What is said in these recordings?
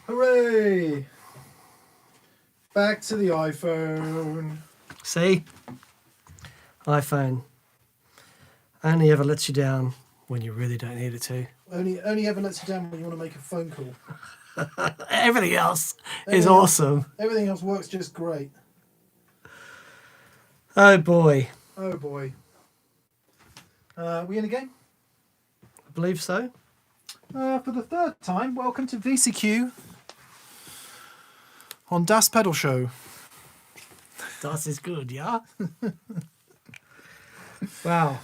Hooray! Back to the iPhone. See? iPhone only ever lets you down when you really don't need it to. Only ever lets you down when you want to make a phone call. Everything else is awesome. Everything else works just great. Oh boy. Oh boy. We in a game? I believe so. For the third time, welcome to VCQ on Das Pedal Show. Das is good, yeah? Wow.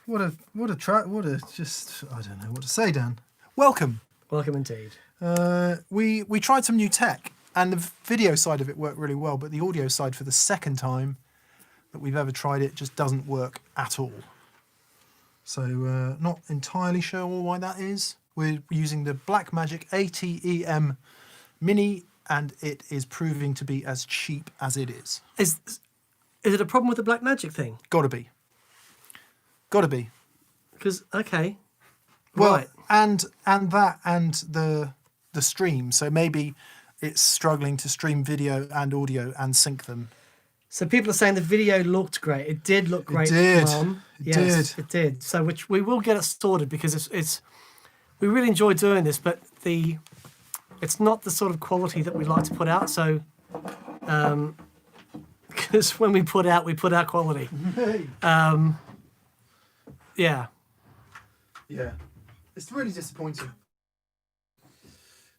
What a track, just, I don't know what to say, Dan. Welcome. Welcome indeed. We tried some new tech, and the video side of it worked really well, but the audio side for the second time that we've ever tried it just doesn't work at all. So not entirely sure why that is. We're using the Blackmagic ATEM Mini, and it is proving to be as cheap as it is. Is it a problem with the Blackmagic thing? Gotta be. Gotta be. Because, okay. Well, right. and that and the stream. So maybe it's struggling to stream video and audio and sync them. So people are saying the video looked great. It did look great. It did. Mom. It yes, did. It did. So which we will get it sorted because it's we really enjoy doing this, but it's not the sort of quality that we like to put out. So because when we put out quality. Yeah. Yeah. It's really disappointing.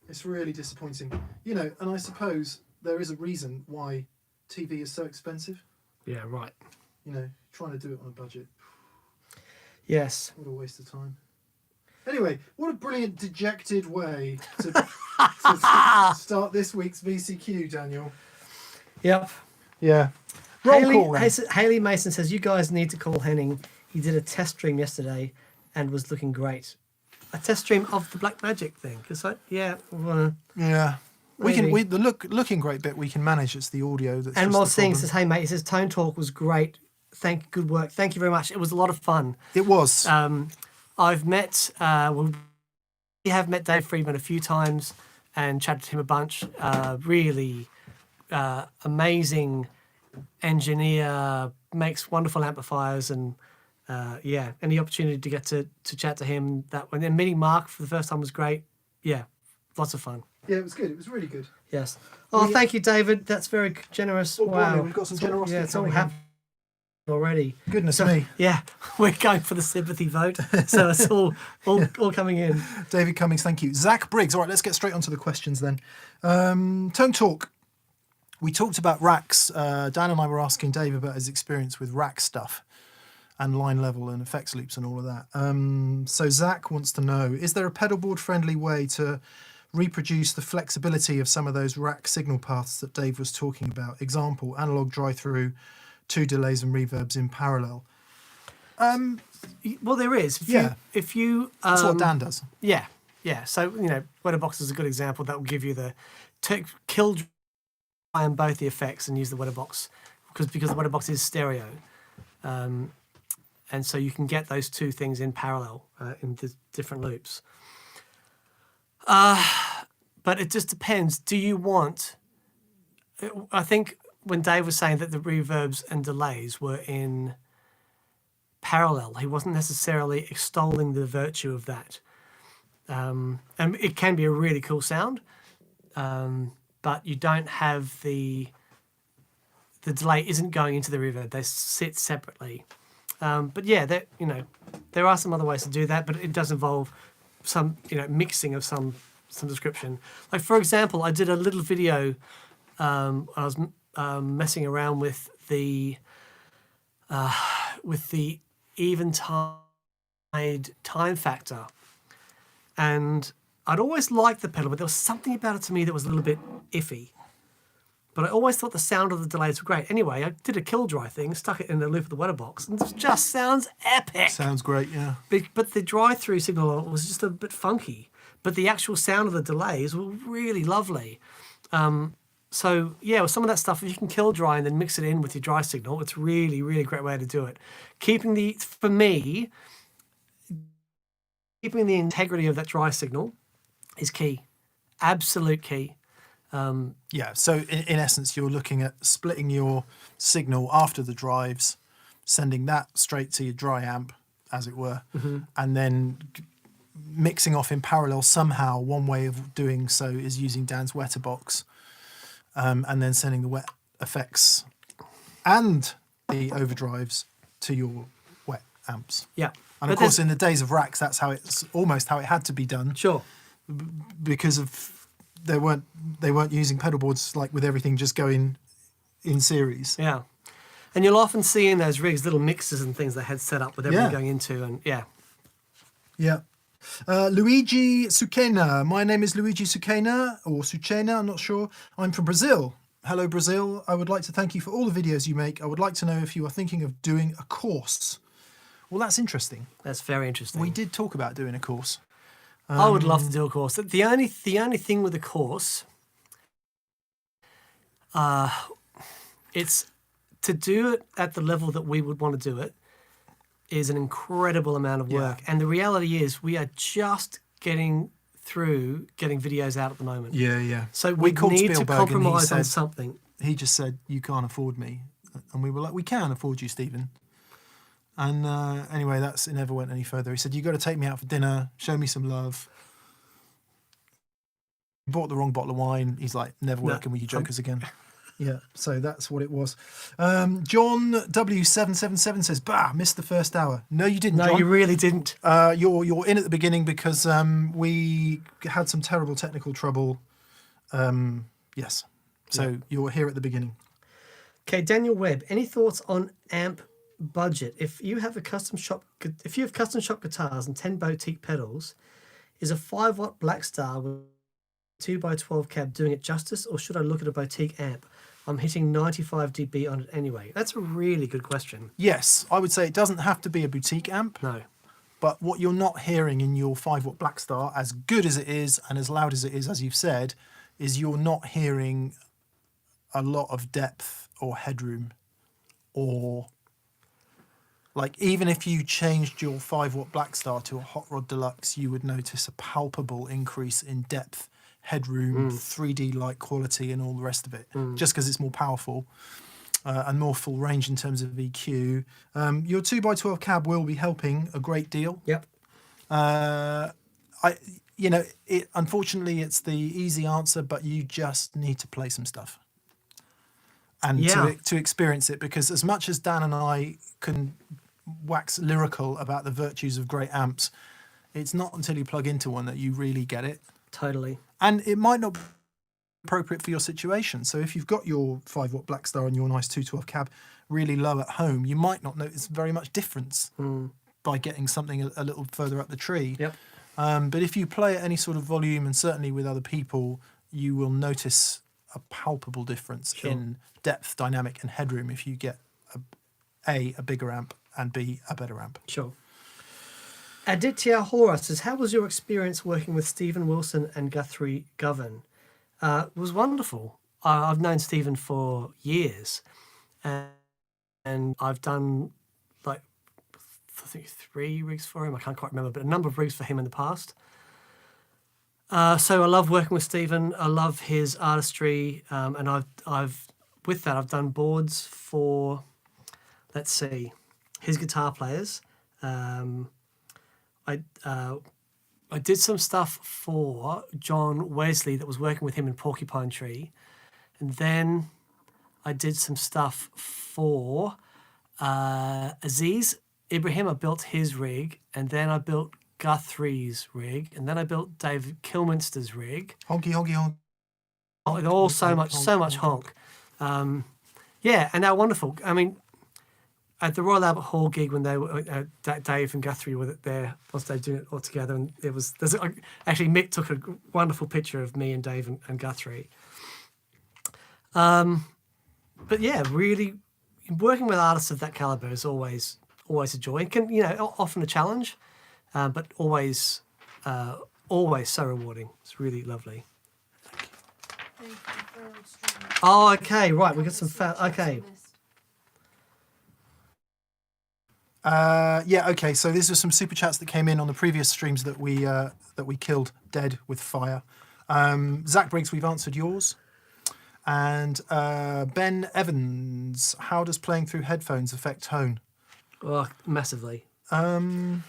It's really disappointing. You know, and I suppose there is a reason why TV is so expensive. Yeah, right. You know, trying to do it on a budget. Yes. What a waste of time. Anyway, what a brilliant dejected way to start this week's VCQ, Daniel. Yep. Yeah. Roll call, Haley Mason says, you guys need to call Henning. He did a test stream yesterday and was looking great. A test stream of the Blackmagic thing. Cause yeah. Yeah. Maybe. The looking great bit we can manage. It's the audio that's and just Mod the Singh problem. says, hey mate, he says Tone Talk was great. Good work. Thank you very much. It was a lot of fun. It was. I've met we have met Dave Friedman a few times and chatted to him a bunch. Really amazing engineer, makes wonderful amplifiers, and yeah, and the opportunity to get to chat to him that when then meeting Mark for the first time was great. Yeah, lots of fun. Yeah, it was good. It was really good. Yes. Oh, thank you, David. That's very generous. Oh, wow. Bonnie, we've got some generosity. Yeah, it's all coming happening already. Goodness me. Yeah, we're going for the sympathy vote, so it's all coming in. David Cummings, thank you. Zach Briggs. All right, let's get straight onto the questions then. Tone Talk. We talked about racks. Dan and I were asking Dave about his experience with rack stuff and line level and effects loops and all of that. So Zach wants to know, is there a pedalboard friendly way to reproduce the flexibility of some of those rack signal paths that Dave was talking about? Example, analog drive-through, 2 delays and reverbs in parallel. Well, there is. If you that's what Dan does. Yeah. So, you know, Wetterbox is a good example that will give you the kill dry on both the effects and use the Wetterbox because the Wetterbox is stereo. And so you can get those two things in parallel in the different loops. But it just depends. Do you want... I think when Dave was saying that the reverbs and delays were in parallel, he wasn't necessarily extolling the virtue of that. And it can be a really cool sound, but you don't have the delay isn't going into the reverb. They sit separately. But yeah, there are some other ways to do that, but it does involve some mixing of some description. Like for example, I did a little video. I was messing around with the eventide time factor, and I'd always liked the pedal, but there was something about it to me that was a little bit iffy. But I always thought the sound of the delays were great. Anyway, I did a kill dry thing, stuck it in the loop of the Wetterbox, and it just sounds epic. Sounds great, yeah. But the drive-through signal was just a bit funky. But the actual sound of the delays were really lovely. So yeah, with some of that stuff, if you can kill dry and then mix it in with your dry signal, it's really, really great way to do it. Keeping the integrity of that dry signal is key. absolute key. Yeah, so in essence, you're looking at splitting your signal after the drives, sending that straight to your dry amp, as it were, and then mixing off in parallel somehow. One way of doing so is using Dan's wetter box, and then sending the wet effects and the overdrives to your wet amps. Yeah. And of course, in the days of racks, that's how it's almost how it had to be done. Sure. Because of they weren't using pedal boards like with everything just going in series. Yeah. And you'll often see in those rigs little mixers and things they had set up with everything Yeah. going into, and yeah. Yeah. Luigi Suquena. My name is Luigi Suquena, or Suchena, I'm not sure. I'm from Brazil. Hello, Brazil. I would like to thank you for all the videos you make. I would like to know if you are thinking of doing a course. Well, that's interesting. That's very interesting. We did talk about doing a course. I would love to do a course. The only thing with a course, it's to do it at the level that we would want to do it is an incredible amount of work. And the reality is we are just getting through getting videos out at the moment. Yeah. So we called need to Spielberg and he compromise on said- something. He just said, "You can't afford me," and we were like, "We can afford you, Stephen." And anyway, it never went any further. He said, "You got to take me out for dinner, show me some love." He bought the wrong bottle of wine. He's like, "Never working with you jokers again." Yeah, so that's what it was. John W777 says, "Bah, missed the first hour." No, you didn't, No, John. you really didn't. You're in at the beginning because we had some terrible technical trouble. Yes, so you're here at the beginning. Okay, Daniel Webb. Any thoughts on amp budget? If you have custom shop guitars and 10 boutique pedals, is a 5-watt Blackstar with 2x12 cab doing it justice, or should I look at a boutique amp? I'm hitting 95 dB on it anyway. That's a really good question. Yes, I would say it doesn't have to be a boutique amp. No. But what you're not hearing in your 5-watt Blackstar, as good as it is and as loud as it is, as you've said, is you're not hearing a lot of depth or headroom, or like even if you changed your 5-watt Blackstar to a Hot Rod Deluxe, you would notice a palpable increase in depth, headroom, 3D light quality, and all the rest of it, just because it's more powerful. And more full range in terms of EQ. Your 2x12 cab will be helping a great deal. Yep. Unfortunately, it's the easy answer, but you just need to play some stuff and to experience it. Because as much as Dan and I can wax lyrical about the virtues of great amps, it's not until you plug into one that you really get it. Totally. And it might not be appropriate for your situation. So if you've got your 5-watt Blackstar and your nice 212 cab really low at home, you might not notice very much difference by getting something a little further up the tree. Yep. But if you play at any sort of volume, and certainly with other people, you will notice a palpable difference in depth, dynamic, and headroom if you get a bigger amp and B, a better amp. Sure. Aditya Hora says, how was your experience working with Stephen Wilson and Guthrie Govan? It was wonderful. I've known Stephen for years, and I've done like I think 3 rigs for him. I can't quite remember, but a number of rigs for him in the past. So I love working with Stephen. I love his artistry, and I've with that I've done boards for, let's see, his guitar players. I did some stuff for John Wesley that was working with him in Porcupine Tree. And then I did some stuff for Aziz Ibrahim. I built his rig. And then I built Guthrie's rig. And then I built David Kilminster's rig. Honky, honky, honk. Oh, and all so much honk. Yeah, and they're wonderful. I mean, at the Royal Albert Hall gig when they were Dave and Guthrie were there on stage doing it all together, and actually Mick took a wonderful picture of me and Dave and Guthrie. But yeah, really working with artists of that caliber is always a joy. It can often a challenge, but always so rewarding. It's really lovely. Thank you for streaming. Oh, okay, right. We got some okay. Okay. So these are some super chats that came in on the previous streams that we killed dead with fire. Zach Briggs, we've answered yours. And Ben Evans, how does playing through headphones affect tone? Oh, massively. Playing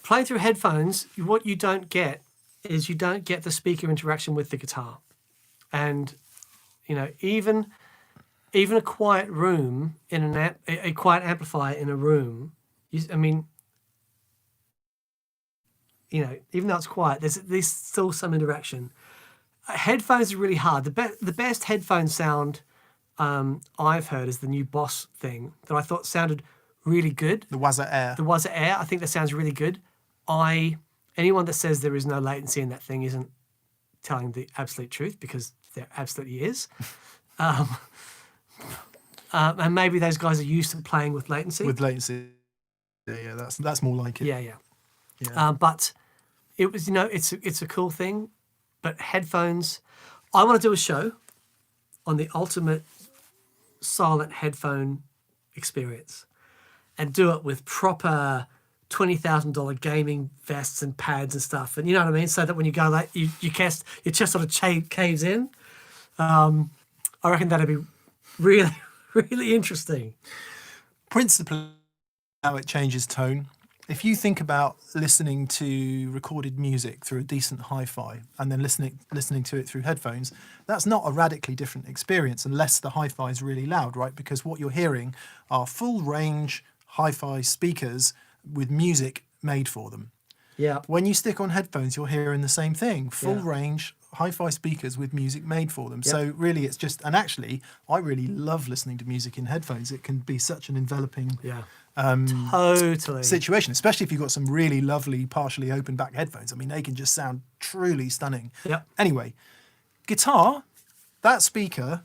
through headphones, what you don't get is you don't get the speaker interaction with the guitar. And, even a quiet room in a quiet amplifier in a room, even though it's quiet, there's still some interaction. Headphones are really hard. The best headphone sound I've heard is the new Boss thing that I thought sounded really good. The Wazza Air. The Wazza Air, I think that sounds really good. Anyone that says there is no latency in that thing isn't telling the absolute truth, because there absolutely is. And maybe those guys are used to playing with latency. With latency, yeah, that's more like it. Yeah. Yeah. But it was, it's a cool thing. But headphones, I want to do a show on the ultimate silent headphone experience, and do it with proper $20,000 gaming vests and pads and stuff, and you know what I mean, so that when you go like your chest sort of caves in. I reckon that'd be really, really interesting. Principally, how it changes tone. If you think about listening to recorded music through a decent hi-fi and then listening to it through headphones, that's not a radically different experience unless the hi-fi is really loud, right? Because what you're hearing are full range hi-fi speakers with music made for them. Yeah. When you stick on headphones, you're hearing the same thing, full Yeah. range hi-fi speakers with music made for them. Yep. So really it's just, and actually I really love listening to music in headphones. It can be such an enveloping Totally. situation, especially if you've got some really lovely partially open back headphones. I mean, they can just sound truly stunning. Yep. Anyway, guitar, that speaker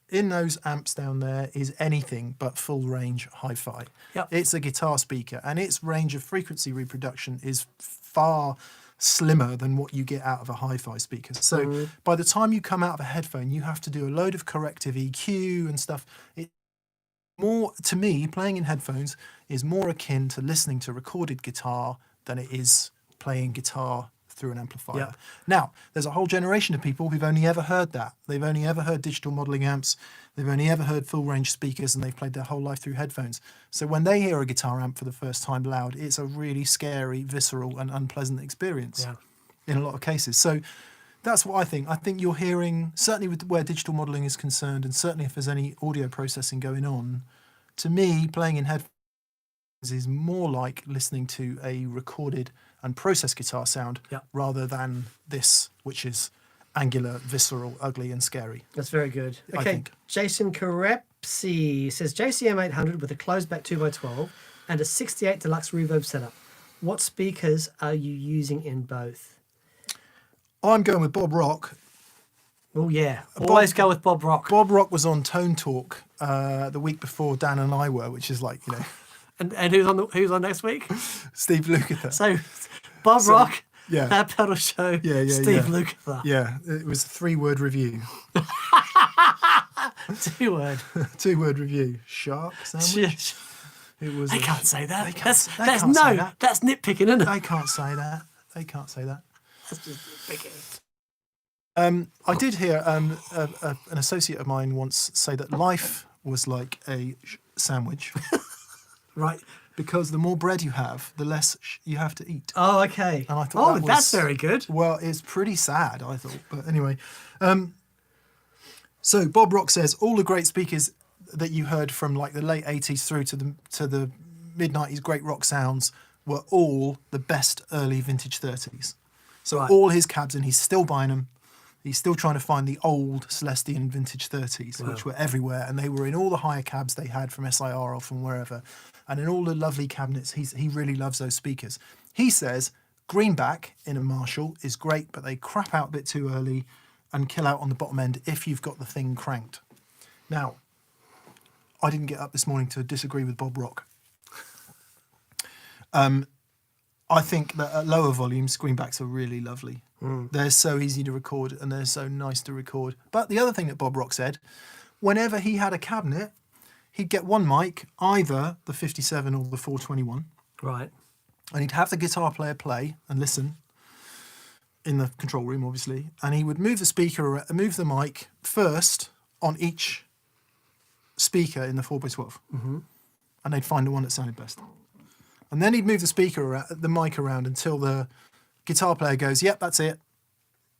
in those amps down there is anything but full range hi-fi. Yep. It's a guitar speaker, and its range of frequency reproduction is far slimmer than what you get out of a hi-fi speaker. So by the time you come out of a headphone, you have to do a load of corrective EQ and stuff. More, to me, playing in headphones is more akin to listening to recorded guitar than it is playing guitar through an amplifier. Yep. Now, there's a whole generation of people who've only ever heard that. They've only ever heard digital modeling amps. They've only ever heard full range speakers, and they've played their whole life through headphones. So when they hear a guitar amp for the first time loud, it's a really scary, visceral and unpleasant experience in a lot of cases. So that's what I think. I think you're hearing, certainly with where digital modeling is concerned, and certainly if there's any audio processing going on, to me, playing in headphones is more like listening to a recorded and processed guitar sound rather than this, which is angular, visceral, ugly and scary. That's very good. I Okay, think. Jason Carepsi says JCM 800 with a closed back 2x12 and a 68 deluxe reverb setup. What speakers are you using in both? I'm going with Bob Rock. Oh yeah, always go with Bob Rock. Bob Rock was on Tone Talk the week before Dan and I were, which is like, you know, And who's on next week? Steve Lukather. So Bob Rock, yeah. That pedal show, Steve Lukather. Yeah, it was a 3-word review. 2-word. 2-word review. Shark sandwich. It was. They can't say that. They can't That's say that. That's nitpicking, isn't it? They can't say that. They can't say that. That's just nitpicking. I did hear an associate of mine once say that life was like a sandwich. Right. Because the more bread you have, the less you have to eat. Oh, okay. And I thought that's very good. Well, it's pretty sad, I thought. But anyway. So Bob Rock says, all the great speakers that you heard from like the late 80s through to the mid-90s great rock sounds were all the best early vintage 30s. So all his cabs, and he's still buying them. He's still trying to find the old Celestian vintage 30s, which were everywhere. And they were in all the higher cabs they had from SIR or from wherever. And in all the lovely cabinets, he really loves those speakers. He says greenback in a Marshall is great, but they crap out a bit too early and kill out on the bottom end if you've got the thing cranked. Now, I didn't get up this morning to disagree with Bob Rock. I think that at lower volumes, greenbacks are really lovely. They're so easy to record and they're so nice to record. But the other thing that Bob Rock said, whenever he had a cabinet, he'd get one mic, either the 57 or the 421. Right. And he'd have the guitar player play and listen. in the control room, obviously, and he would move move the mic first on each speaker in the 4x12, and they'd find the one that sounded best. And then he'd move the mic around until the guitar player goes, "Yep, that's it.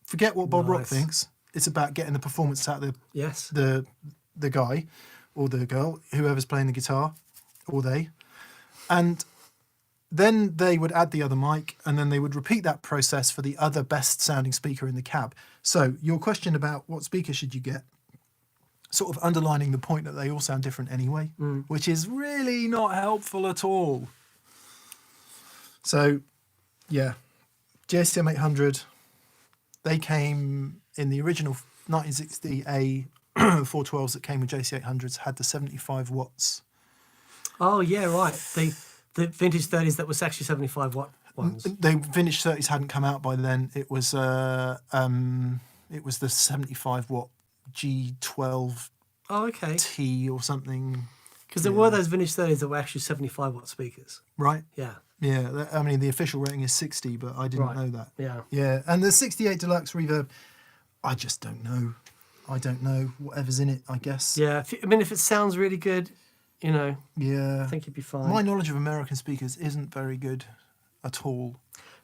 Forget what Bob Rock thinks. It's about getting the performance out of the guy or the girl, whoever's playing the guitar, or they." And then they would add the other mic, and then they would repeat that process for the other best sounding speaker in the cab. So your question about what speaker should you get, sort of underlining the point that they all sound different anyway, which is really not helpful at all. So, yeah, JSTM 800, they came in the original 1960A 412s that came with JC 800s, had the 75 watts. Oh, yeah, right. The vintage 30s that was actually 75 watt ones. The vintage 30s hadn't come out by then. It was the 75 watt G12 okay. T or something. Because there were those vintage 30s that were actually 75 watt speakers. Right. Yeah. Yeah, I mean, the official rating is 60, but I didn't know that. Yeah. Yeah, and the 68 Deluxe Reverb, I just don't know. I don't know. Whatever's in it, I guess. Yeah, if it sounds really good, Yeah. I think you'd be fine. My knowledge of American speakers isn't very good at all.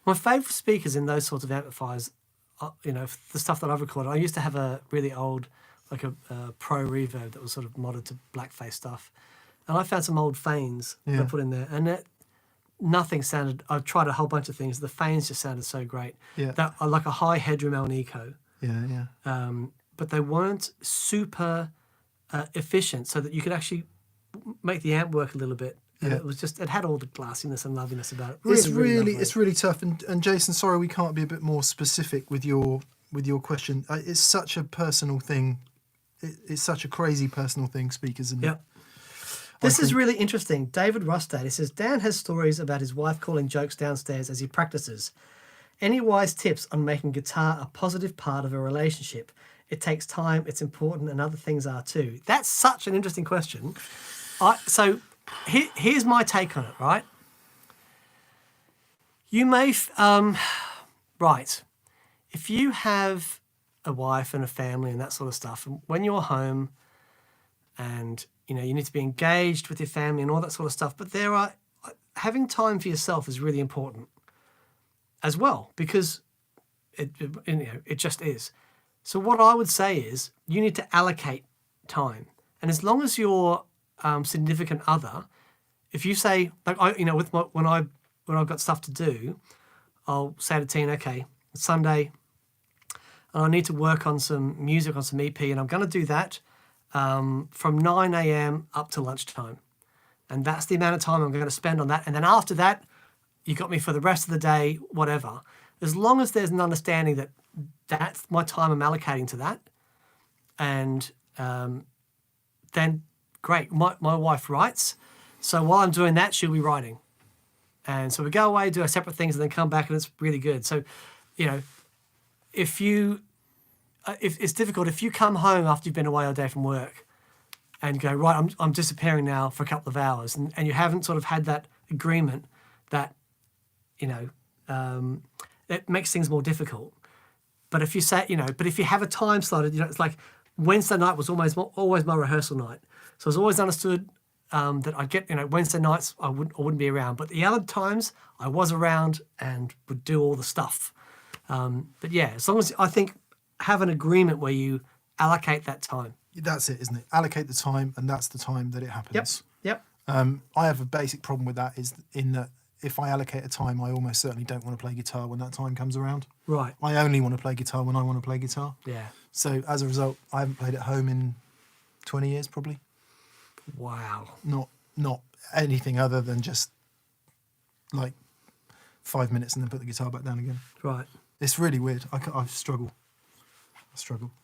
My favourite speakers in those sorts of amplifiers, the stuff that I've recorded, I used to have a really old, like a Pro Reverb that was sort of modded to blackface stuff. And I found some old Fanes that I put in there. And nothing sounded, I tried a whole bunch of things. The Fanes just sounded so great. Yeah. That are like a high headroom El Nico. Yeah. But they weren't super efficient so that you could actually make the amp work a little bit. And it had all the glassiness and loveliness about it. It's really tough. And Jason, sorry, we can't be a bit more specific with your question. It's such a personal thing. It's such a crazy personal thing, speakers. And yeah. This is really interesting. David Rustad, he says, Dan has stories about his wife calling jokes downstairs as he practices. Any wise tips on making guitar a positive part of a relationship? It takes time, it's important, and other things are too. That's such an interesting question. So here's my take on it, right? You may, right, if you have a wife and a family and that sort of stuff, and when you're home and, you need to be engaged with your family and all that sort of stuff, but having time for yourself is really important as well, because it just is. So what I would say is you need to allocate time. And as long as your significant other, if you say, like when I've got stuff to do, I'll say to Tina, okay, it's Sunday, and I need to work on some music, on some EP, and I'm going to do that from 9 a.m. up to lunchtime. And that's the amount of time I'm going to spend on that. And then after that, you got me for the rest of the day, whatever. As long as there's an understanding that that's my time I'm allocating to that, and then great. My wife writes, so while I'm doing that, she'll be writing. And so we go away, do our separate things, and then come back, and it's really good. So, if it's difficult, if you come home after you've been away all day from work and go, right, I'm disappearing now for a couple of hours, and you haven't sort of had that agreement that, it makes things more difficult. But if you say, but if you have a time slot, it's like Wednesday night was always my rehearsal night. So it's always understood that I'd get, Wednesday nights I wouldn't be around. But the other times I was around and would do all the stuff. But yeah, as long as I think have an agreement where you allocate that time. That's it, isn't it? Allocate the time, and that's the time that it happens. Yep. I have a basic problem with that, is in that if I allocate a time, I almost certainly don't want to play guitar when that time comes around. Right. I only want to play guitar when I want to play guitar. Yeah. So as a result, I haven't played at home in 20 years probably. Wow. Not anything other than just like 5 minutes and then put the guitar back down again. Right. It's really weird. I struggle.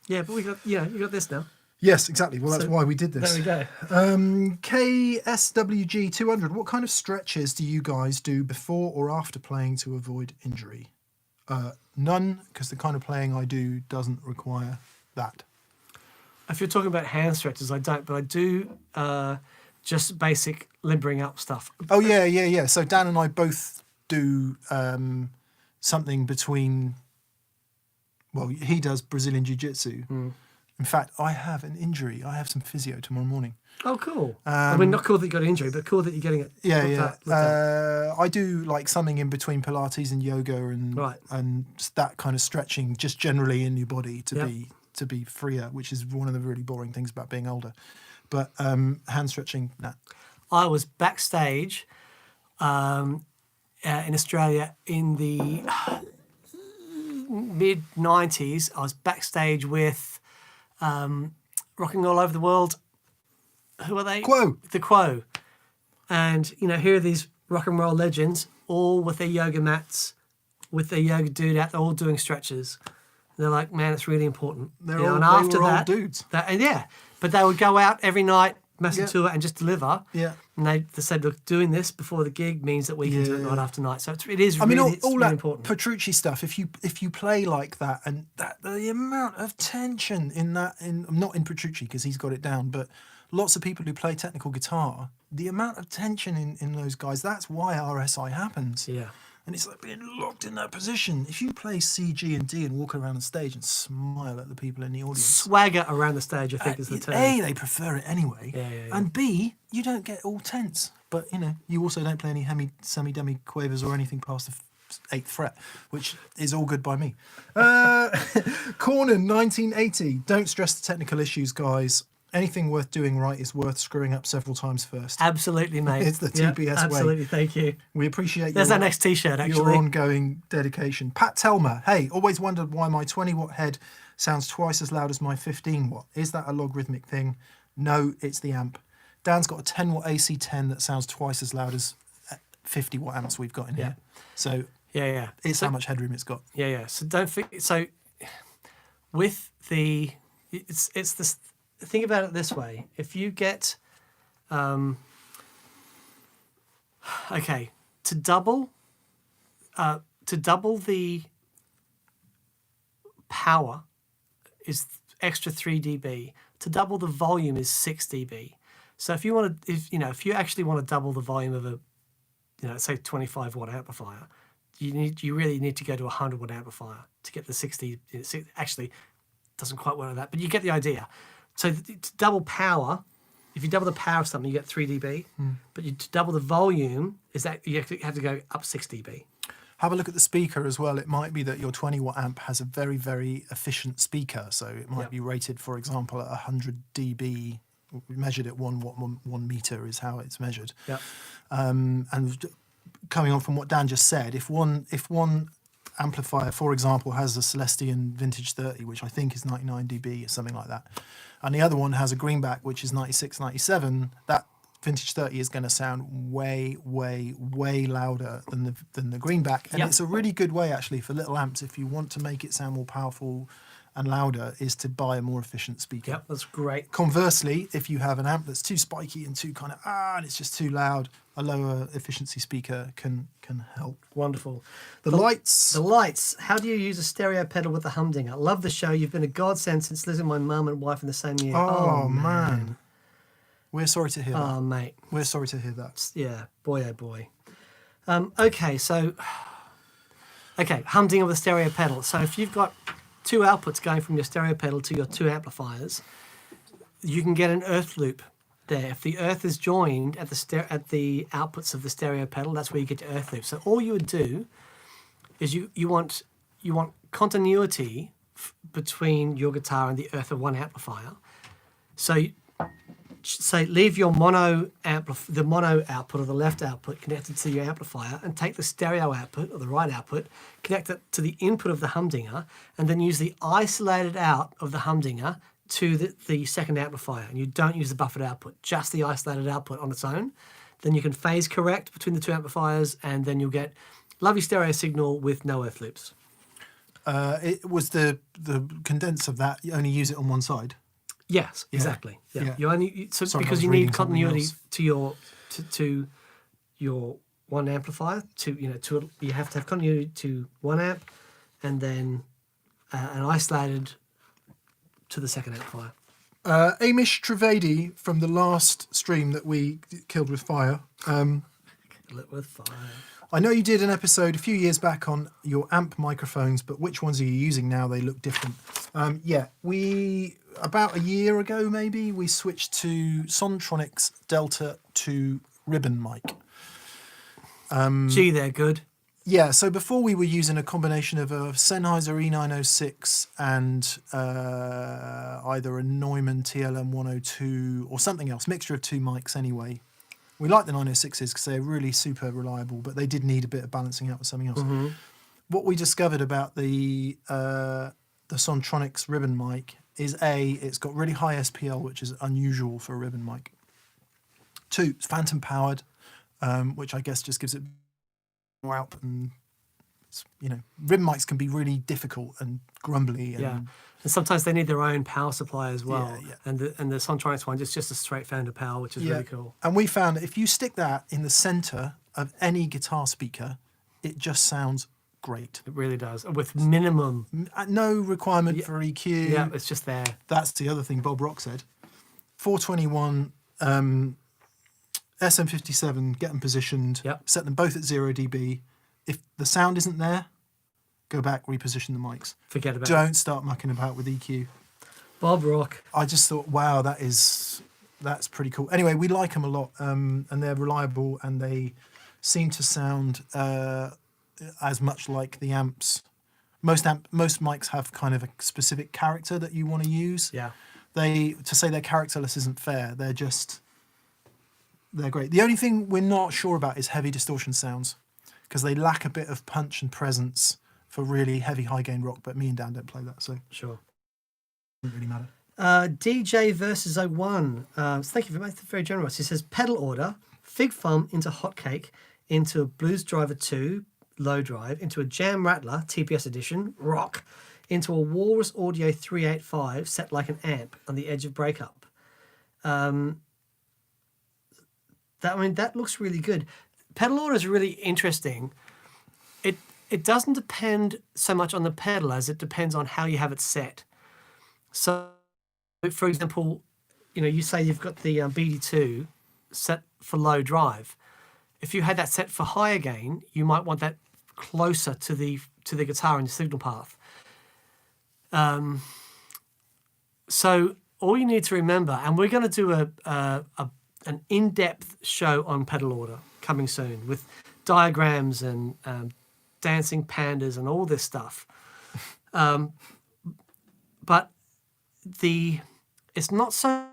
Yeah, but you got this now. Yes, exactly. Well, that's why we did this. There we go. KSWG 200. What kind of stretches do you guys do before or after playing to avoid injury? None, because the kind of playing I do doesn't require that. If you're talking about hand stretches, I don't, but I do just basic limbering up stuff. Oh, yeah. So Dan and I both do something between well, he does Brazilian Jiu-Jitsu. In fact, I have an injury. I have some physio tomorrow morning. Oh, cool. I mean, not cool that you got an injury, but cool that you're getting it. Looked at. I do like something in between Pilates and yoga and that kind of stretching, just generally in your body to be freer, which is one of the really boring things about being older. But hand stretching, nah. I was backstage in Australia in the mid 90s. I was backstage with rocking all over the world. Who are they? Quo. The Quo. And, you know, here are these rock and roll legends, all with their yoga mats, with their yoga dude out, they're all doing stretches. And they're like, man, it's really important. They're You know, all, and they after were all that, dudes. But they would go out every night, massive tour, and just deliver. Yeah. And they said, look, doing this before the gig means that we can do it night after night. So it is I mean, really, all really that important. Petrucci stuff. If you play like that, and the amount of tension in that, not in Petrucci because he's got it down, but lots of people who play technical guitar, the amount of tension in those guys. That's why RSI happens. Yeah. And it's like being locked in that position. If you play C, G, and D and walk around the stage and smile at the people in the audience, Swagger around the stage, I think, is the term. A, they prefer it anyway. Yeah. And B, you don't get all tense. But, you know, you also don't play any semi-demi quavers or anything past the 8th fret, which is all good by me. Cornyn, 1980. Don't stress the technical issues, guys. Anything worth doing right is worth screwing up several times first. Absolutely, mate. It's the TPS way. Absolutely, thank you. We appreciate There's our next T-shirt, your actually. ongoing dedication. Pat Telmer, hey, always wondered why my 20-watt head sounds twice as loud as my 15-watt. Is that a logarithmic thing? No, it's the amp. Dan's got a 10-watt AC10 that sounds twice as loud as 50-watt amps we've got in here. So it's how much headroom it's got. Yeah. So don't forget. So with the, it's this. Think about it this way: if you get, to double the power is extra 3 dB. To double the volume is 6 dB. So if you actually want to double the volume of a, say 25-watt amplifier, you really need to go to a 100-watt amplifier to get the 60. Actually, doesn't quite work like that, but you get the idea. So to double power, if you double the power of something, you get 3 dB. But to double the volume, is that you have to go up 6 dB. Have a look at the speaker as well. It might be that your 20-watt amp has a very, very efficient speaker. So it might be rated, for example, at 100 dB. We measured it 1 watt, 1 meter is how it's measured. Yeah. And coming on from what Dan just said, if one amplifier, for example, has a Celestion Vintage 30, which I think is 99 dB or something like that, and the other one has a greenback, which is 96, 97, that Vintage 30 is going to sound way, way, way louder than the greenback. And it's a really good way, actually, for little amps, if you want to make it sound more powerful and louder, is to buy a more efficient speaker. Yep, that's great. Conversely, if you have an amp that's too spiky and too kind of and it's just too loud, a lower efficiency speaker can help. Wonderful. The lights. The lights. How do you use a stereo pedal with the humdinger? Love the show. You've been a godsend since losing my mum and wife in the same year. Oh man. We're sorry to hear that. Oh, mate. We're sorry to hear that. Yeah, boy, oh boy. Okay, humdinger with a stereo pedal. So if you've got 2 outputs going from your stereo pedal to your 2 amplifiers, you can get an earth loop there. If the earth is joined at the outputs of the stereo pedal, that's where you get your earth loop. So all you would do is you want continuity between your guitar and the earth of one amplifier. So say leave your the mono output or the left output connected to your amplifier, and take the stereo output or the right output, connect it to the input of the humdinger, and then use the isolated out of the humdinger to the second amplifier. And you don't use the buffered output, just the isolated output on its own. Then you can phase correct between the 2 amplifiers, and then you'll get lovely stereo signal with no earth loops. It was the condense of that. You only use it on one side. Yes, exactly. Yeah. You only Sorry, because I you was reading need something continuity else. to your one amplifier. You have to have continuity to one amp, and then an isolated to the second amplifier. Amish Trivedi from the last stream that we killed with fire. Lit with fire. I know you did an episode a few years back on your amp microphones, but which ones are you using now? They look different. Yeah, we, about a year ago maybe, we switched to Sontronics Delta to ribbon mic. Gee, they're good. Yeah, so before we were using a combination of a Sennheiser E906 and either a Neumann TLM 102 or something else, mixture of two mics anyway. We like the 906s because they're really super reliable, but they did need a bit of balancing out with something else. Mm-hmm. What we discovered about the Sontronics ribbon mic is it's got really high SPL, which is unusual for a ribbon mic. 2, it's phantom powered, which I guess just gives it more output. And ribbon mics can be really difficult and grumbly. And, Yeah, and sometimes they need their own power supply as well. Yeah. And the Sontronics one is just a straight founder power, which is really cool. And we found that if you stick that in the center of any guitar speaker, it just sounds great. It really does, with minimum. No requirement for EQ. Yeah, it's just there. That's the other thing Bob Rock said. 421 SM57, get them positioned, Yep. set them both at 0 dB. If the sound isn't there, go back, reposition the mics. Forget about it. Don't start mucking about with EQ. Bob Rock. I just thought, wow, that's pretty cool. Anyway, we like them a lot, and they're reliable, and they seem to sound as much like the amps. Most mics have kind of a specific character that you want to use. Yeah. To say they're characterless isn't fair. They're great. The only thing we're not sure about is heavy distortion sounds, because they lack a bit of punch and presence for really heavy high gain rock. But me and Dan don't play that, so Sure. it doesn't really matter. DJ versus 01. So thank you very generous. He says pedal order, Fig Thumb into Hotcake, into a Blues Driver 2 low drive, into a Jam Rattler TPS edition rock, into a Walrus Audio 385 set like an amp on the edge of breakup. That looks really good. Pedal order is really interesting. It doesn't depend so much on the pedal as it depends on how you have it set. So, for example, you say you've got the BD2 set for low drive. If you had that set for higher gain, you might want that closer to the guitar in the signal path. So all you need to remember, and we're going to do an in-depth show on pedal order coming soon with diagrams and dancing pandas and all this stuff. But it's not so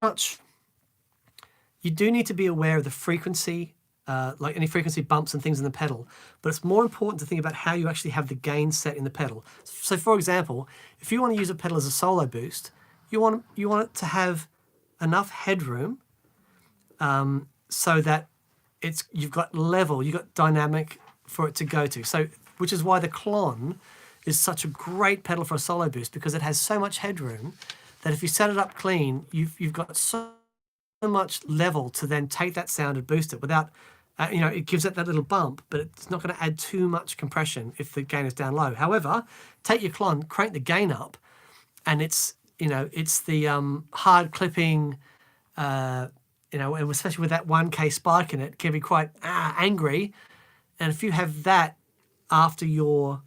much. You do need to be aware of the frequency, like any frequency bumps and things in the pedal, but it's more important to think about how you actually have the gain set in the pedal. So, for example, if you want to use a pedal as a solo boost, you want it to have enough headroom so that you've got level, you've got dynamic for it to go to. So, which is why the Klon is such a great pedal for a solo boost, because it has so much headroom that if you set it up clean, you've got so much level to then take that sound and boost it without, it gives it that little bump, but it's not going to add too much compression if the gain is down low. However, take your Klon, crank the gain up, and it's the hard clipping, and especially with that 1K spike in it, can be quite angry. And if you have that if you're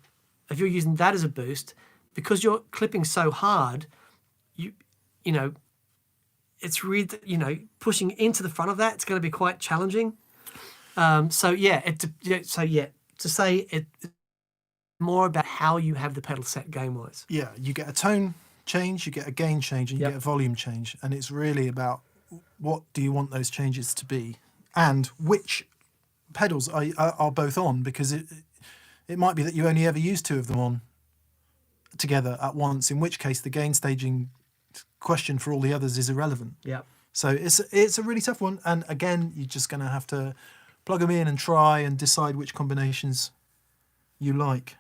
using that as a boost, because you're clipping so hard, it's really, pushing into the front of that, it's going to be quite challenging. To say it's more about how you have the pedal set game-wise. Yeah, you get a tone change, you get a gain change, and you get a volume change. And it's really about what do you want those changes to be, and which pedals are both on, because it might be that you only ever use two of them on together at once, in which case the gain staging question for all the others is irrelevant. Yeah. So it's a really tough one, and again, you're just going to have to plug them in and try and decide which combinations you like.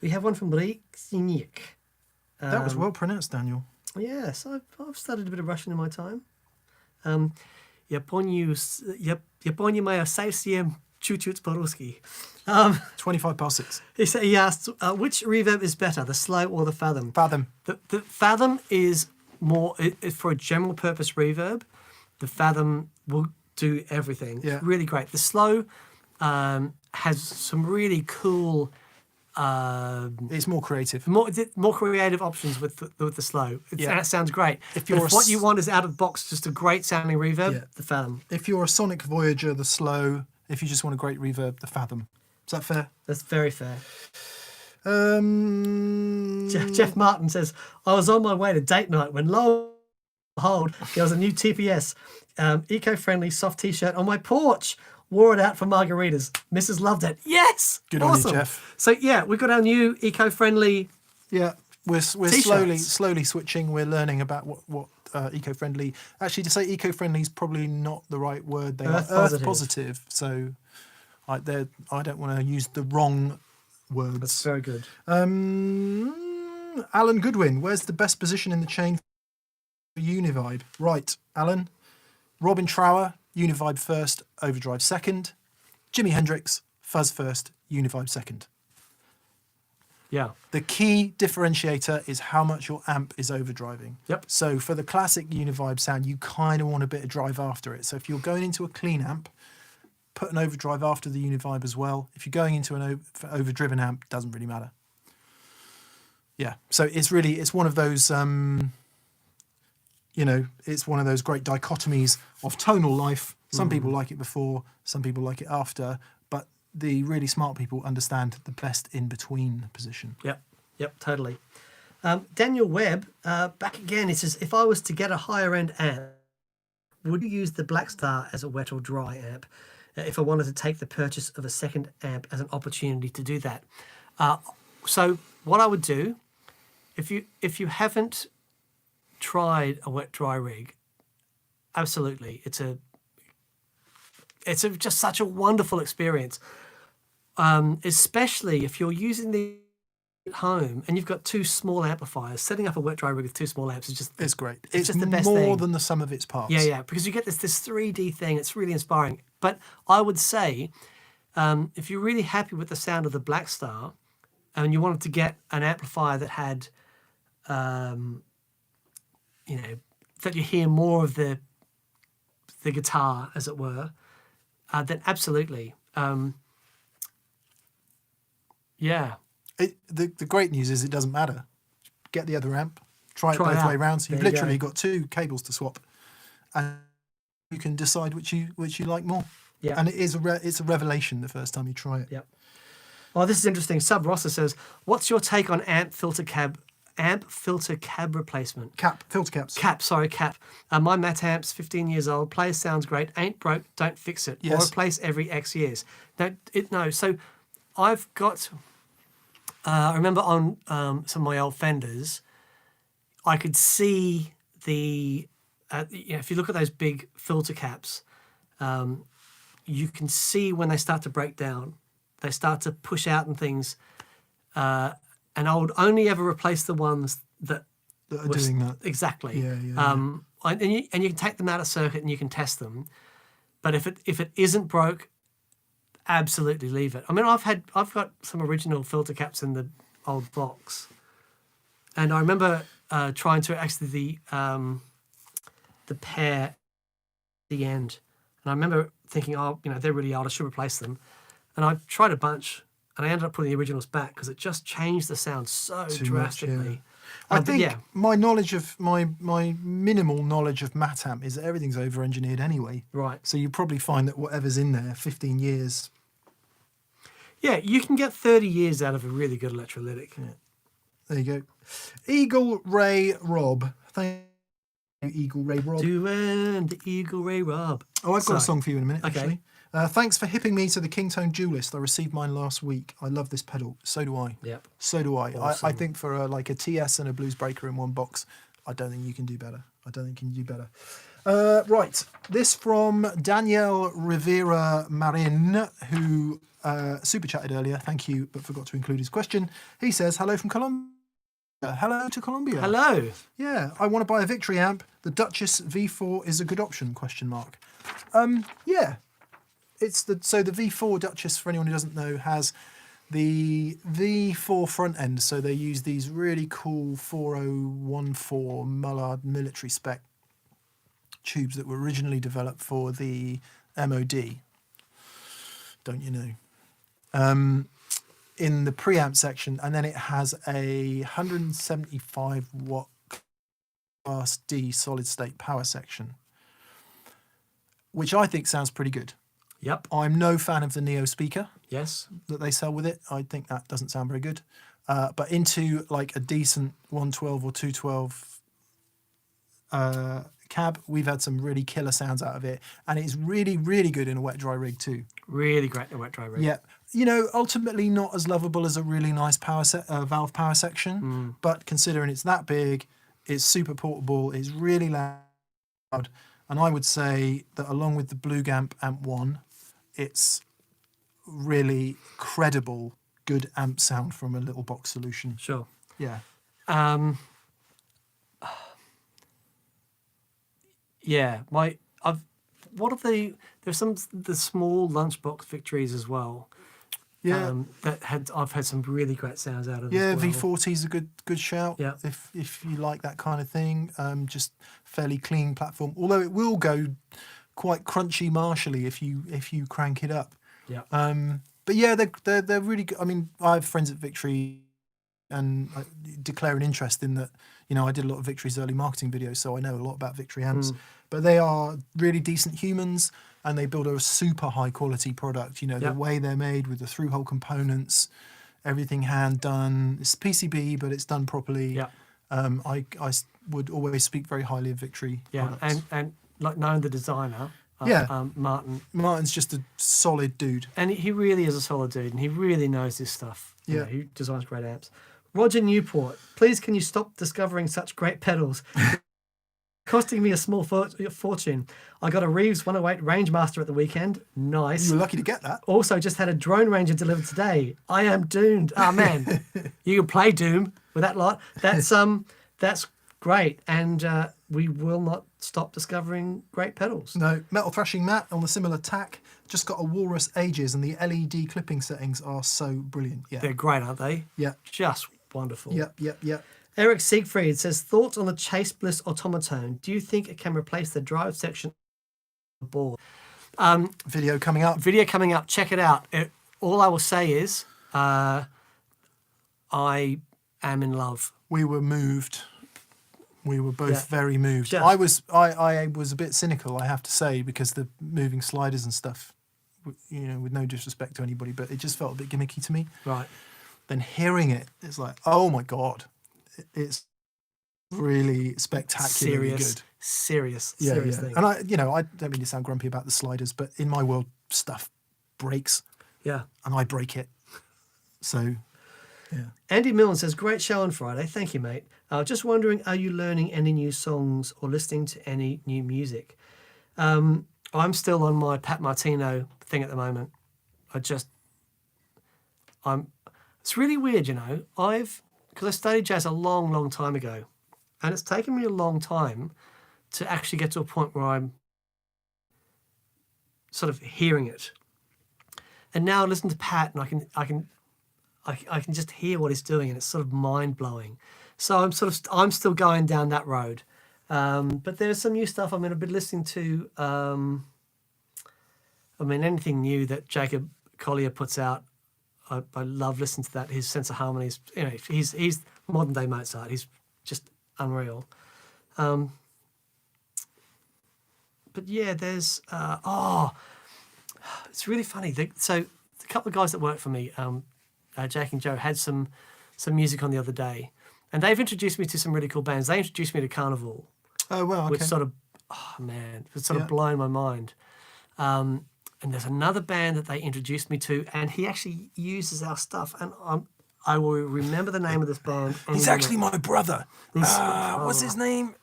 We have one from Reksiniak. That was well pronounced, Daniel. Yes, I've studied a bit of Russian in my time. Японию мою совсем чуть-чуть по-русски. 25 past 6. He asked, which reverb is better, the slow or the Fathom? Fathom. The Fathom is more for a general purpose reverb. The Fathom will do everything. Yeah. It's really great. The slow has some really cool, It's more creative. more creative options with the slow. Yeah. And it sounds great. If But you're if what you want is out of the box, just a great sounding reverb, Yeah. the Fathom. If you're a Sonic Voyager, the slow. If you just want a great reverb, the Fathom. Is that fair? That's very fair. Um, Jeff Martin says, I was on my way to date night when lo and behold, there was a new TPS, eco-friendly soft t-shirt on my porch. Wore it out for margaritas. Mrs. loved it. Yes! Good Awesome. on you, Jeff. So yeah, we've got our new eco-friendly. Yeah, we're T-shirts. slowly switching. We're learning about what eco-friendly. Actually, to say eco-friendly is probably not the right word. They Earth are positive. earth positive. So I don't want to use the wrong words. That's very good. Alan Goodwin, where's the best position in the chain for Univibe? Right, Alan. Robin Trower, Univibe first, Overdrive second. Jimi Hendrix, Fuzz first, Univibe second. Yeah. The key differentiator is how much your amp is overdriving. Yep. So for the classic Univibe sound, you kind of want a bit of drive after it. So if you're going into a clean amp, put an overdrive after the Univibe as well. If you're going into an overdriven amp, doesn't really matter. Yeah. So it's one of those, it's one of those great dichotomies of tonal life. Some people like it before, some people like it after, but the really smart people understand the best in-between position. Yep, totally. Daniel Webb, back again, he says, if I was to get a higher end amp, would you use the Black Star as a wet or dry amp? If I wanted to take the purchase of a second amp as an opportunity to do that. So what I would do, if you haven't tried a wet dry rig, absolutely, it's just such a wonderful experience, especially if you're using the at home and you've got two small amplifiers. Setting up a wet dry rig with two small amps is just It's great. It's just the more best thing. than the sum of its parts. Yeah, because you get this 3D thing. It's really inspiring. But I would say, if you're really happy with the sound of the Black Star, and you wanted to get an amplifier that had, that you hear more of the guitar, as it were, then absolutely, yeah. The great news is it doesn't matter. Get the other amp, try it both out. way round. So you've There you literally go. got two cables to swap, and you can decide which you like more. Yeah. And it's a revelation the first time you try it. Yep. Oh, this is interesting. Sub Rossa says, "What's your take on amp filter cab replacement?" Filter caps. Cap. My Matt amp's 15 years old. Plays sounds great. Ain't broke. Don't fix it. Or Yes. replace every X years. No. So I've got. I remember on some of my old Fenders, I could see the. If you look at those big filter caps, you can see when they start to break down. They start to push out and things. And I would only ever replace the ones that That are doing that. Exactly. Yeah. And you can take them out of circuit and you can test them. But if it isn't broke, absolutely leave it. I mean, I've got some original filter caps in the old box, and I remember trying to actually the pair at the end, and I remember thinking, they're really old. I should replace them, and I tried a bunch. And I ended up putting the originals back because it just changed the sound so Too drastically. much, yeah. I think yeah. my knowledge of my minimal knowledge of Matt amp is that everything's over engineered anyway. Right. So you probably find that whatever's in there, 15 years. Yeah, you can get 30 years out of a really good electrolytic. Yeah. There you go. Eagle Ray Rob. Thank you, Eagle Ray Rob. Doing the Eagle Ray Rob. Oh, I've got a Sorry. song for you in a minute, Okay. actually. Thanks for hipping me to the Kingtone Duelist. I received mine last week. I love this pedal. So do I. Yep. So do I. Awesome. I think for a TS and a Blues Breaker in one box, I don't think you can do better. Right. This from Danielle Rivera Marin, who super chatted earlier. Thank you, but forgot to include his question. He says, hello from Colombia. Hello to Colombia. Hello. Yeah, I want to buy a Victory amp. The Duchess V4 is a good option, ? Yeah. It's the V4 Duchess, for anyone who doesn't know, has the V4 front end. So they use these really cool 4014 Mullard military spec tubes that were originally developed for the MOD. Don't you know? In the preamp section, and then it has a 175 watt Class D solid state power section, which I think sounds pretty good. Yep. I'm no fan of the Neo speaker Yes. that they sell with it. I think that doesn't sound very good. But into like a decent 112 or 212 cab, we've had some really killer sounds out of it, and it's really, really good in a wet dry rig too. Really great in a wet dry rig. Yeah, you know, ultimately not as lovable as a really nice valve power section, but considering it's that big, it's super portable, it's really loud, and I would say that along with the Blue Gamp Amp 1, it's really credible, good amp sound from a little box solution. Sure. Yeah. Yeah, there's some the small lunchbox Victories as well. Yeah. I've had some really great sounds out of. Yeah, as well. V40 is a good shout. Yeah. If you like that kind of thing, just fairly clean platform. Although it will go quite crunchy martially if you crank it up. Yeah. But yeah, they're really good. I mean, I have friends at Victory, and I declare an interest in that. You know, I did a lot of Victory's early marketing videos, so I know a lot about Victory amps. But they are really decent humans, and they build a super high quality product. You know, the way they're made with the through hole components, everything hand done. It's PCB, but it's done properly. Yeah. I would always speak very highly of Victory. Yeah, products. and like knowing the designer. Martin. Martin's just a solid dude. And he really is a solid dude, and he really knows his stuff. You Yeah. know, he designs great amps. Roger Newport, please can you stop discovering such great pedals? Costing me a small fortune. I got a Reeves 108 Rangemaster at the weekend. Nice. You were lucky to get that. Also just had a Drone Ranger delivered today. I am doomed. Oh man, you can play Doom with that lot. That's great, and we will not stop discovering great pedals. No, metal thrashing mat on the similar tack. Just got a Walrus Ages, and the LED clipping settings are so brilliant. Yeah, They're great, aren't they? Yeah. Just wonderful. Yep. Eric Siegfried says, thoughts on the Chase Bliss Automatone. Do you think it can replace the drive section of the board? Video coming up. Check it out. All I will say is, I am in love. We were moved. We were both very moved. Just- I was a bit cynical, I have to say, because the moving sliders and stuff, you know, with no disrespect to anybody, but it just felt a bit gimmicky to me. Right. Then hearing it, it's like, oh my God, it's really spectacularly good. Serious Yeah. thing. And I don't mean to sound grumpy about the sliders, but in my world, stuff breaks Yeah. and I break it. So, yeah. Andy Milne says, great show on Friday. Thank you, mate. Just wondering, are you learning any new songs or listening to any new music? I'm still on my Pat Martino thing at the moment. It's really weird, you know. Because I studied jazz a long, long time ago, and it's taken me a long time to actually get to a point where I'm sort of hearing it. And now I listen to Pat, and I can just hear what he's doing, and it's sort of mind blowing. So I'm still going down that road. But there's some new stuff I'm going to be listening to. Anything new that Jacob Collier puts out, I love listening to that. His sense of harmony is, you know, he's modern day Mozart. He's just unreal. But yeah, there's it's really funny. So a couple of guys that work for me, Jake and Joe, had some music on the other day, and they've introduced me to some really cool bands. They introduced me to Carnival. Oh, well, okay. Which sort of, it's sort of blown my mind. And there's another band that they introduced me to, and he actually uses our stuff, and I will remember the name of this band. He's actually my brother. What's his name?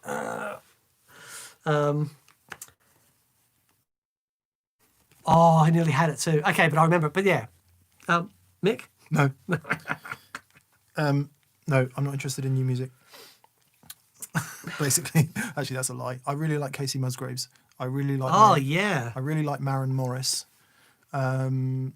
I nearly had it too. Okay, but I remember it. But yeah. Mick? No. No, I'm not interested in new music. Basically, actually, that's a lie. I really like Casey Musgraves. I really like. I really like Maren Morris. But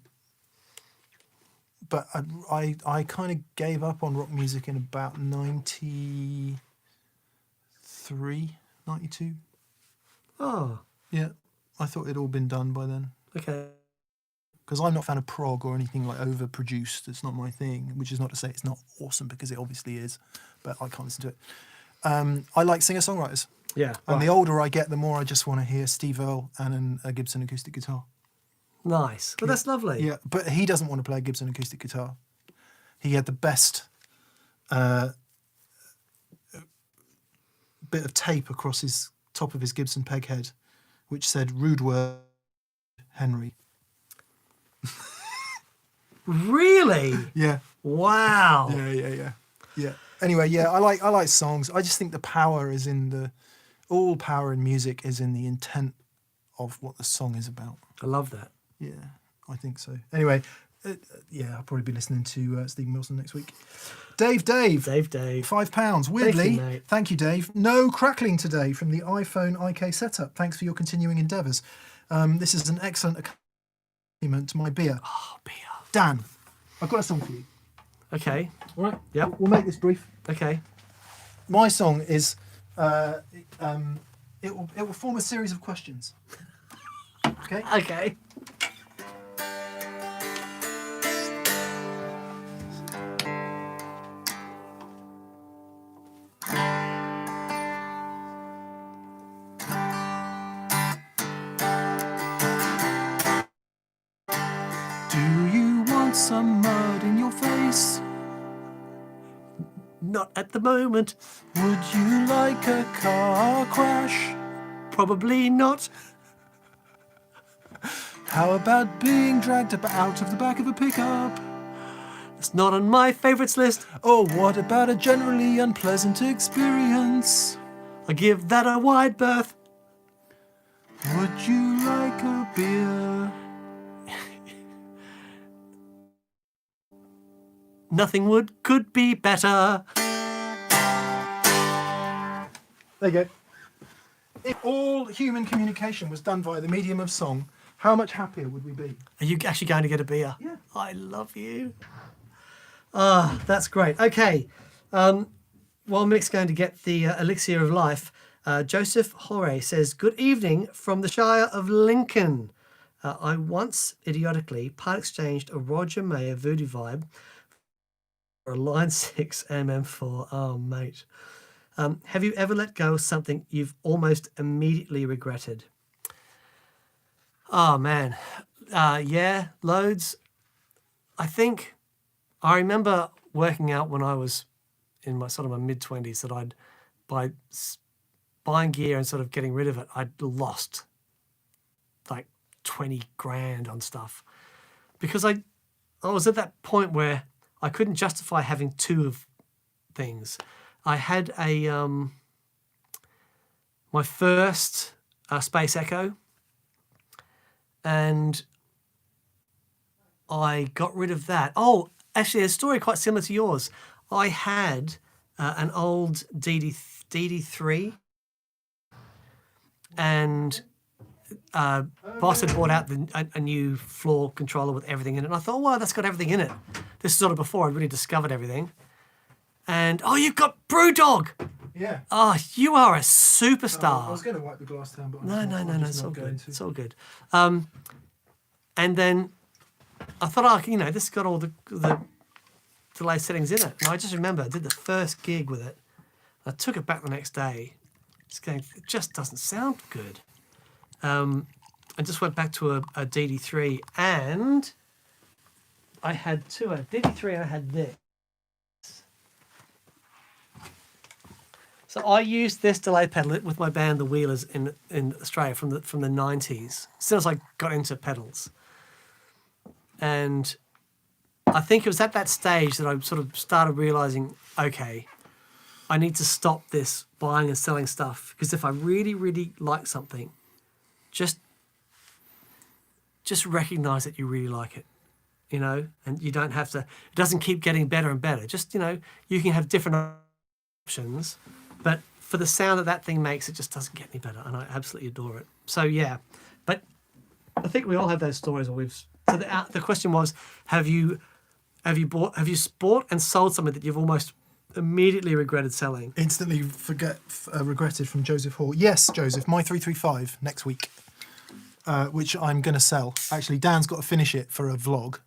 I kind of gave up on rock music in about 93, 92. Oh. Yeah. I thought it'd all been done by then. Okay. Because I'm not a fan of prog or anything like overproduced. It's not my thing, which is not to say it's not awesome, because it obviously is, but I can't listen to it. I like singer-songwriters. Yeah. And the older I get, the more I just want to hear Steve Earle and a Gibson acoustic guitar. Nice. Well, that's lovely. Yeah, but he doesn't want to play a Gibson acoustic guitar. He had the best bit of tape across his top of his Gibson peg head, which said "Rude word, Henry." Really? Yeah. Wow. Yeah. Anyway, yeah, I like songs. I just think the power is in all power in music is in the intent of what the song is about. I love that. Yeah, I think so. Anyway, yeah, I'll probably be listening to Stephen Wilson next week. Dave. £5. Weirdly. Thank you, Dave. No crackling today from the iPhone IK setup. Thanks for your continuing endeavours. This is an excellent accompaniment to my beer. Oh, beer. Dan, I've got a song for you. Okay. All right? Yep. We'll make this brief. Okay. My song is, it will form a series of questions. Okay? Okay. Do you want some mud in your face? Not at the moment. Would you like a car crash? Probably not. How about being dragged out of the back of a pickup? It's not on my favourites list. Or what about a generally unpleasant experience? I give that a wide berth. Would you like a beer? Nothing could be better. There you go. If all human communication was done via the medium of song, how much happier would we be? Are you actually going to get a beer? Yeah. I love you. That's great. Okay. While Mick's going to get the elixir of life, Joseph Horay says, "Good evening from the Shire of Lincoln. I once idiotically part exchanged a Roger Mayer Voodoo Vibe for a Line 6 MM4. Oh, mate. Have you ever let go of something you've almost immediately regretted?" Oh, man. Yeah, loads. I remember working out when I was in my sort of my mid-20s that I'd, by buying gear and sort of getting rid of it, I'd lost like 20 grand on stuff. Because I was at that point where I couldn't justify having two of things. I had my first Space Echo, and I got rid of that. Oh, actually, a story quite similar to yours. I had an old DD3, and Boss had brought out a new floor controller with everything in it. And I thought, wow, that's got everything in it. This is sort of before I'd really discovered everything. And, oh, you've got Brewdog. Yeah. Oh, you are a superstar. I was going to wipe the glass down, but No, it's all good. It's all good. And then I thought, oh, this has got all the delay settings in it. And I just remember I did the first gig with it. I took it back the next day. It just doesn't sound good. I just went back to a DD3, and I had two. I had DD3 and I had this. So I used this delay pedal with my band, the Wheelers, in Australia from the 90s. As soon as I got into pedals, and I think it was at that stage that I sort of started realizing, okay, I need to stop this buying and selling stuff, because if I really, really like something, just recognize that you really like it, and you don't have to. It doesn't keep getting better and better. Just you can have different options. But for the sound that thing makes, it just doesn't get any better, and I absolutely adore it. So yeah, but I think we all have those stories. So the question was, have you bought and sold something that you've almost immediately regretted selling? Instantly regretted from Joseph Hall. Yes, Joseph, my 335 next week. which I'm going to sell. Actually, Dan's got to finish it for a vlog.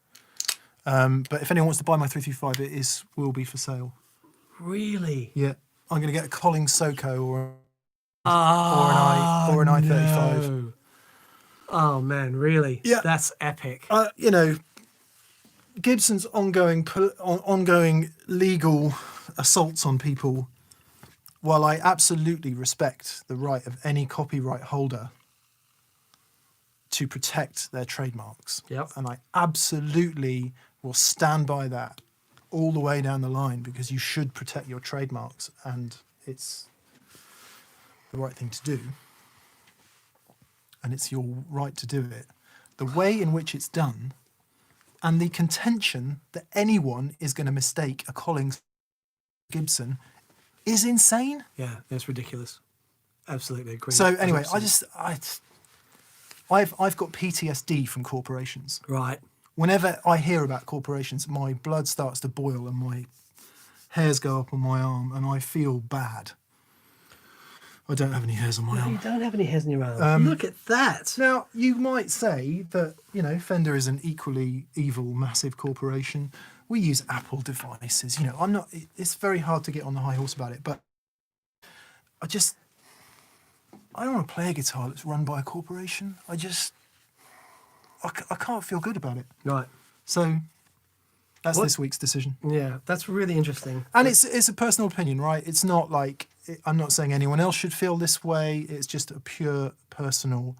But if anyone wants to buy my 335, will be for sale. Really? Yeah, I'm going to get a Collings Soco or Oh, an i35. no. Oh man, really? Yeah. That's epic. You know, Gibson's ongoing legal assaults on people, while I absolutely respect the right of any copyright holder to protect their trademarks. Yep. And I absolutely will stand by that all the way down the line, because you should protect your trademarks and it's the right thing to do. And it's your right to do it. The way in which it's done and the contention that anyone is going to mistake a Collings Gibson is insane. Yeah, that's ridiculous. Absolutely agree. So anyway, 100%. I've got PTSD from corporations. Right. Whenever I hear about corporations, my blood starts to boil and my hairs go up on my arm and I feel bad. I don't have any hairs on my You arm. don't have any hairs in your arm. Look at that. Now, you might say that, you know, Fender is an equally evil, massive corporation. We use Apple devices. You know, it's very hard to get on the high horse about it, but I don't want to play a guitar that's run by a corporation. I can't feel good about it. Right. So that's this week's decision. Yeah, that's really interesting. And it's a personal opinion, right? It's not like, I'm not saying anyone else should feel this way. It's just a pure personal.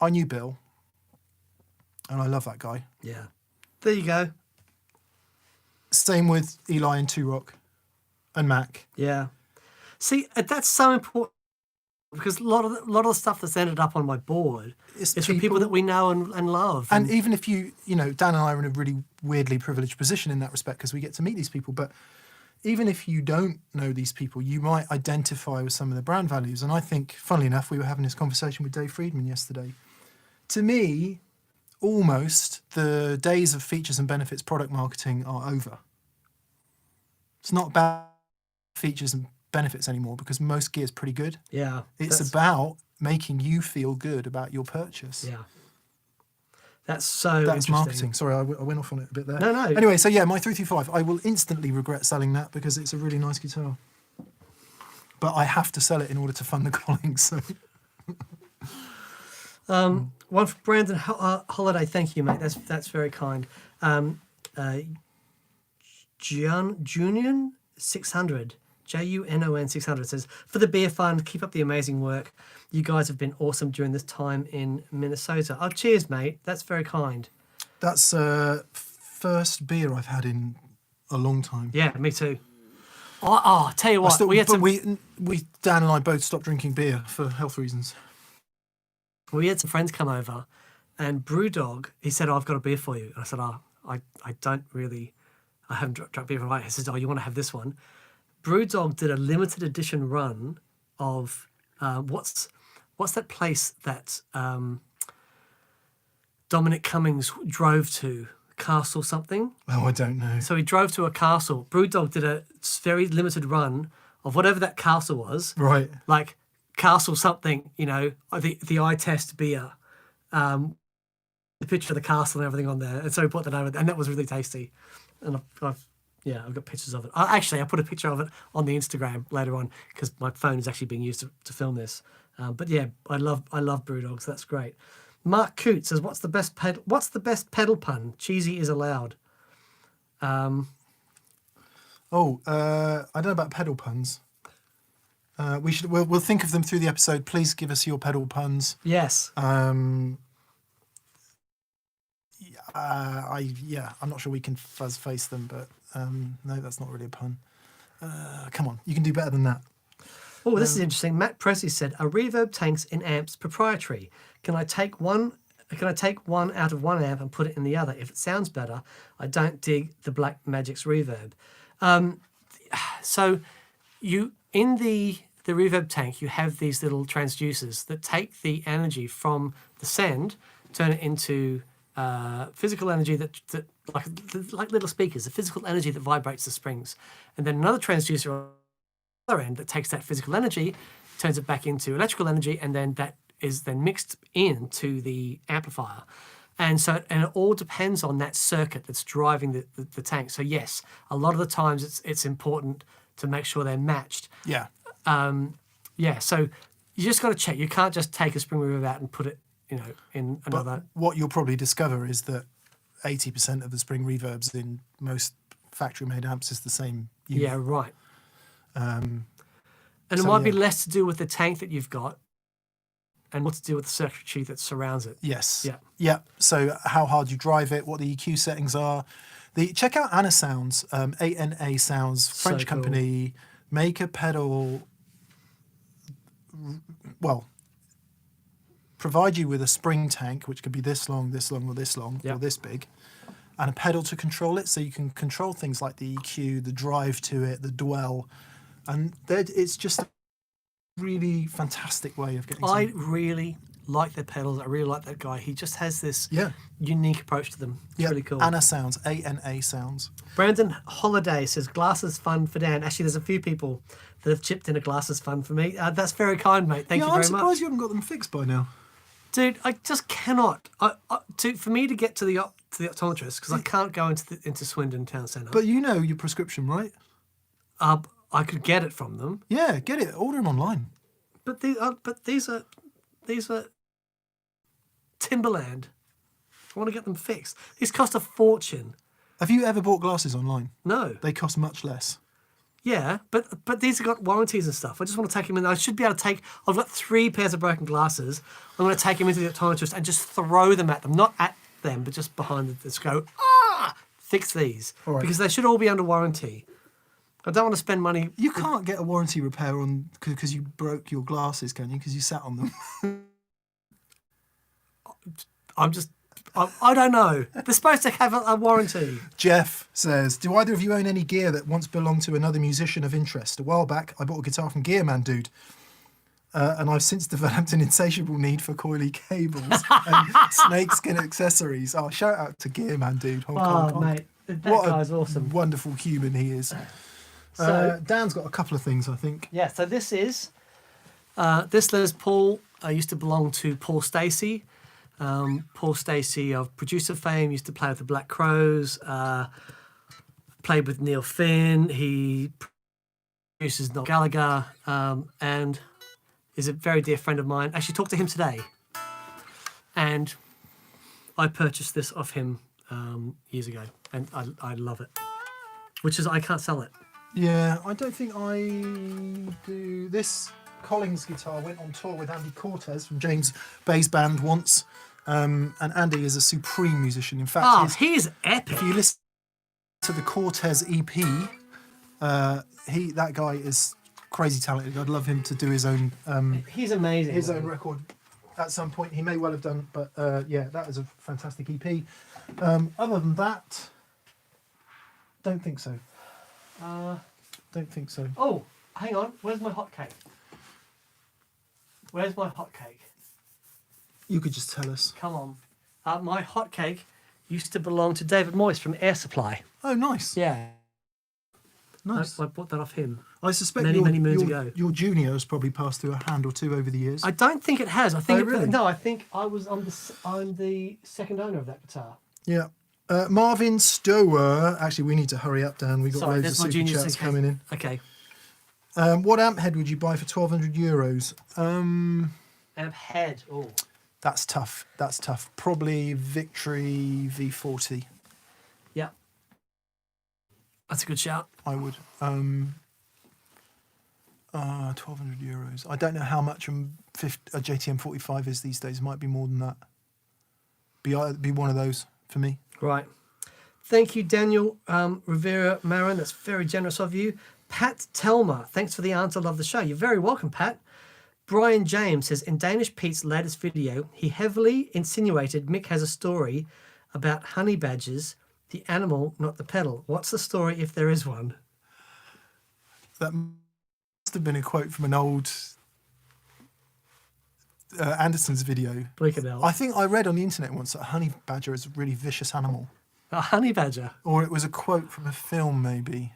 I knew Bill, and I love that guy. Yeah. There you go. Same with Eli and Two Rock and Mac. Yeah. See, that's so important, because a lot of the stuff that's ended up on my board is from people that we know and love. And even if you know, Dan and I are in a really weirdly privileged position in that respect because we get to meet these people. But even if you don't know these people, you might identify with some of the brand values. And I think, funnily enough, we were having this conversation with Dave Friedman yesterday. To me, almost the days of features and benefits product marketing are over. It's not about features and benefits anymore because most gear is pretty good. Yeah. It's about making you feel good about your purchase. Yeah. That's interesting. Marketing. Sorry, I went off on it a bit there. No. Anyway, so yeah, my 335, I will instantly regret selling that because it's a really nice guitar. But I have to sell it in order to fund the Collings. So. One from Brandon Holiday. Thank you, mate. That's very kind. Junion 600. JUNON 600 says, for the beer fund, keep up the amazing work. You guys have been awesome during this time in Minnesota. Oh, cheers, mate. That's very kind. That's first beer I've had in a long time. Yeah, me too. Oh, tell you what, we Dan and I both stopped drinking beer for health reasons. We had some friends come over, and Brewdog, he said, I've got a beer for you. And I said, I haven't drunk beer for a while. He says, you want to have this one? Brewdog did a limited edition run of what's that place that Dominic Cummings drove to? Castle something? Oh, I don't know. So he drove to a castle. Brewdog did a very limited run of whatever that castle was. Right. Like castle something, you know, the eye test beer. The picture of the castle and everything on there. And so he put that over, and that was really tasty. And I've got pictures of it. I put a picture of it on the Instagram later on because my phone is actually being used to film this. But yeah, I love Brewdog, so that's great. Mark Coote says, "What's the best pedal pun? Cheesy is allowed." I don't know about pedal puns. We'll think of them through the episode. Please give us your pedal puns. Yes. I'm not sure we can fuzz face them, but no, that's not really a pun. Come on, you can do better than that. Oh, this is interesting. Matt Presley said, "Are reverb tanks in amps proprietary? Can I take one out of one amp and put it in the other? If it sounds better, I don't dig the Black Magic's reverb." So you in the reverb tank, you have these little transducers that take the energy from the send, turn it into physical energy that like little speakers, the physical energy that vibrates the springs, and then another transducer on the other end that takes that physical energy, turns it back into electrical energy, and then that is then mixed into the amplifier. And it all depends on that circuit that's driving the tank. So yes, a lot of the times it's important to make sure they're matched. Yeah. So you just got to check. You can't just take a spring reverb out and put it, in another. But what you'll probably discover is that 80% of the spring reverbs in most factory-made amps is the same unit. Yeah, right. And it so, might be yeah. less to do with the tank that you've got and more to do with the circuitry that surrounds it. Yes. Yeah. Yeah. So how hard you drive it, what the EQ settings are. Check out Ana Sounds, ANA Sounds, French cool. company, make a pedal, provide you with a spring tank, which could be this long, or this long, Yep. or this big, and a pedal to control it, so you can control things like the EQ, the drive to it, the dwell, and it's just a really fantastic way of getting I something. really like their pedals. I really like that guy. He just has this Yeah. unique approach to them. It's really cool. Ana Sounds, ANA Sounds. Brandon Holiday says, glasses fun for Dan. Actually, there's a few people that have chipped in a glasses fund for me. That's very kind, mate. Thank you I'm very surprised much. you haven't got them fixed by now. Dude, I just cannot. For me to get to the optometrist, because I can't go into Swindon Town Centre. But you know your prescription, right? I could get it from them. Yeah, get it. Order them online. But these are Timberland. I want to get them fixed. These cost a fortune. Have you ever bought glasses online? No. They cost much less. Yeah, but these have got warranties and stuff. I just want to take them in. I should be able to take. I've got 3 pairs of broken glasses. I'm going to take them into the optometrist and just throw them at them, not at them, but just behind the go. Fix these, All right. because they should all be under warranty. I don't want to spend money. You can't get a warranty repair on because you broke your glasses, can you? Because you sat on them. I don't know. They're supposed to have a warranty. Jeff says, do either of you own any gear that once belonged to another musician of interest? A while back, I bought a guitar from Gearman Dude. And I've since developed an insatiable need for coily cables and snakeskin accessories. Oh, shout out to Gearman Dude. Honk, honk, honk. Mate, that What a guy's awesome. Wonderful human he is. So- Dan's got a couple of things, I think. Yeah, so this is this Les Paul used to belong to Paul Stacey. Paul Stacey of producer fame used to play with the Black Crows, played with Neil Finn. He produces Noel Gallagher, and is a very dear friend of mine. Actually talked to him today, and I purchased this off him years ago, and I love it. Which is, I can't sell it. Yeah, I don't think I do. This Collins guitar went on tour with Andy Cortez from James Bay's band once. And Andy is a supreme musician. In fact, he's epic. if you listen to the Cortez EP, that guy is crazy talented. I'd love him to do his own He's amazing. his own record at some point. He may well have done, but yeah, that is a fantastic EP. Other than that, don't think so. Don't think so. Oh, hang on. Where's my hot cake? Where's my hot cake? You could just tell us. Come on. My hot cake used to belong to David Moyes from Air Supply. Oh, nice. Yeah. Nice. I bought that off him. I suspect many moons ago. Your junior has probably passed through a hand or two over the years. I don't think it has. I think really? No, I think I'm the second owner of that guitar. Yeah. Marvin Stower. Actually, we need to hurry up, Dan. We've got Sorry, loads there's of my super junior chats thing. coming in. Okay. What amp head would you buy for €1,200? Amp head. Oh. That's tough. That's tough. Probably Victory V40. Yeah. That's a good shout. I would. €1,200. I don't know how much a JTM 45 is these days. It might be more than that. Be one of those for me. Right. Thank you, Daniel Rivera Marin. That's very generous of you. Pat Telmer, thanks for the answer. Love the show. You're very welcome, Pat. Brian James says, in Danish Pete's latest video, he heavily insinuated Mick has a story about honey badgers, the animal, not the pedal. What's the story if there is one? That must have been a quote from an old Anderson's video. Bleak and Elf. I think I read on the internet once that a honey badger is a really vicious animal. A honey badger. Or it was a quote from a film, maybe.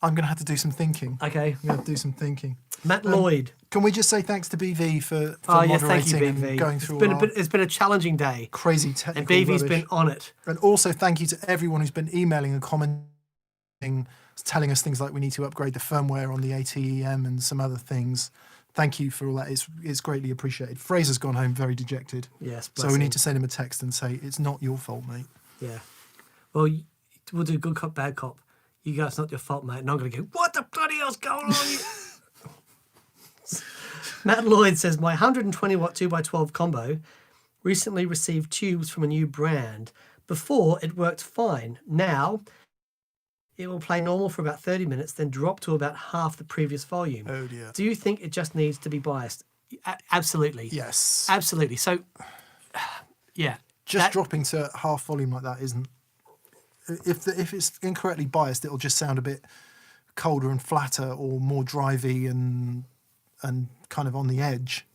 I'm going to have to do some thinking. Okay. I'm going to have to do some thinking. Matt Lloyd. Can we just say thanks to BV for Oh, yeah, moderating thank you, BV. and going through It's been a challenging day. crazy technical And BV's rubbish. been on it. And also thank you to everyone who's been emailing and commenting, telling us things like we need to upgrade the firmware on the ATEM and some other things. Thank you for all that. It's greatly appreciated. Fraser's gone home very dejected. Yes, So we need to send him a text and say, it's not your fault, mate. Yeah. Well, we'll do good cop, bad cop. You guys, not your fault, mate. And I'm going to go, what the bloody hell's going on? Matt Lloyd says, my 120 watt 2x12 combo recently received tubes from a new brand. Before, it worked fine. Now, it will play normal for about 30 minutes, then drop to about half the previous volume. Oh, dear. Do you think it just needs to be biased? Absolutely. Yes. Absolutely. So, yeah. Just dropping to half volume like that isn't... If it's incorrectly biased, it'll just sound a bit colder and flatter or more drivey and kind of on the edge.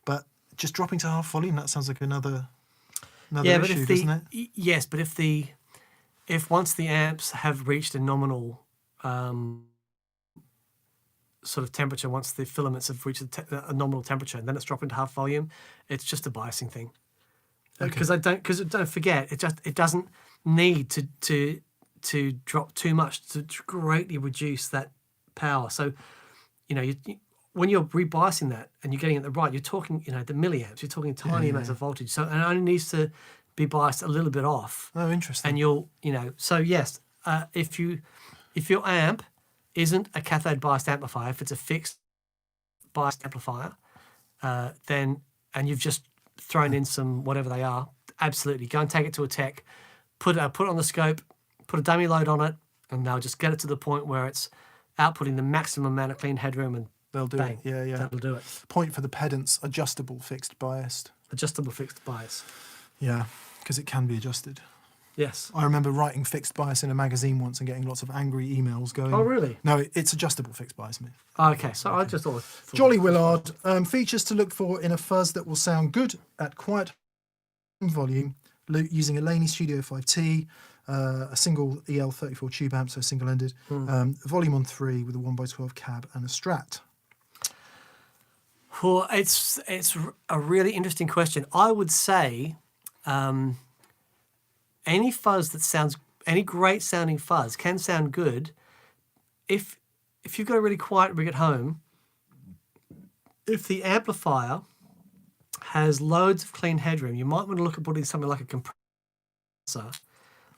But just dropping to half volume, that sounds like another issue, doesn't it? Yes, but if once the amps have reached a nominal sort of temperature, once the filaments have reached a nominal temperature, and then it's dropping to half volume, it's just a biasing thing. Because don't forget, it doesn't need to drop too much to greatly reduce that power. So, when you're rebiasing that and you're getting it right, you're talking, the milliamps, you're talking tiny amounts of voltage. So it only needs to be biased a little bit off. Oh, interesting. And you'll, so yes, if your amp isn't a cathode biased amplifier, if it's a fixed biased amplifier, then, and you've just thrown in some whatever they are, absolutely go and take it to a tech, put it on the scope, put a dummy load on it, and they'll just get it to the point where it's outputting the maximum amount of clean headroom, and they'll do bang, it. Yeah. that'll do it. Point for the pedants, adjustable fixed biased. Adjustable fixed bias. Yeah, because it can be adjusted. Yes. I remember writing fixed bias in a magazine once and getting lots of angry emails going. Oh, really? No, it's adjustable fixed bias, mate. Okay, so I just thought... Jolly Willard, features to look for in a fuzz that will sound good at quiet volume using a Laney Studio 5T, a single EL34 tube amp, so single-ended, volume on 3 with a 1x12 cab and a Strat. Well, it's a really interesting question. I would say any fuzz that sounds, any great sounding fuzz can sound good if you've got a really quiet rig at home, if the amplifier has loads of clean headroom, you might want to look at putting something like a compressor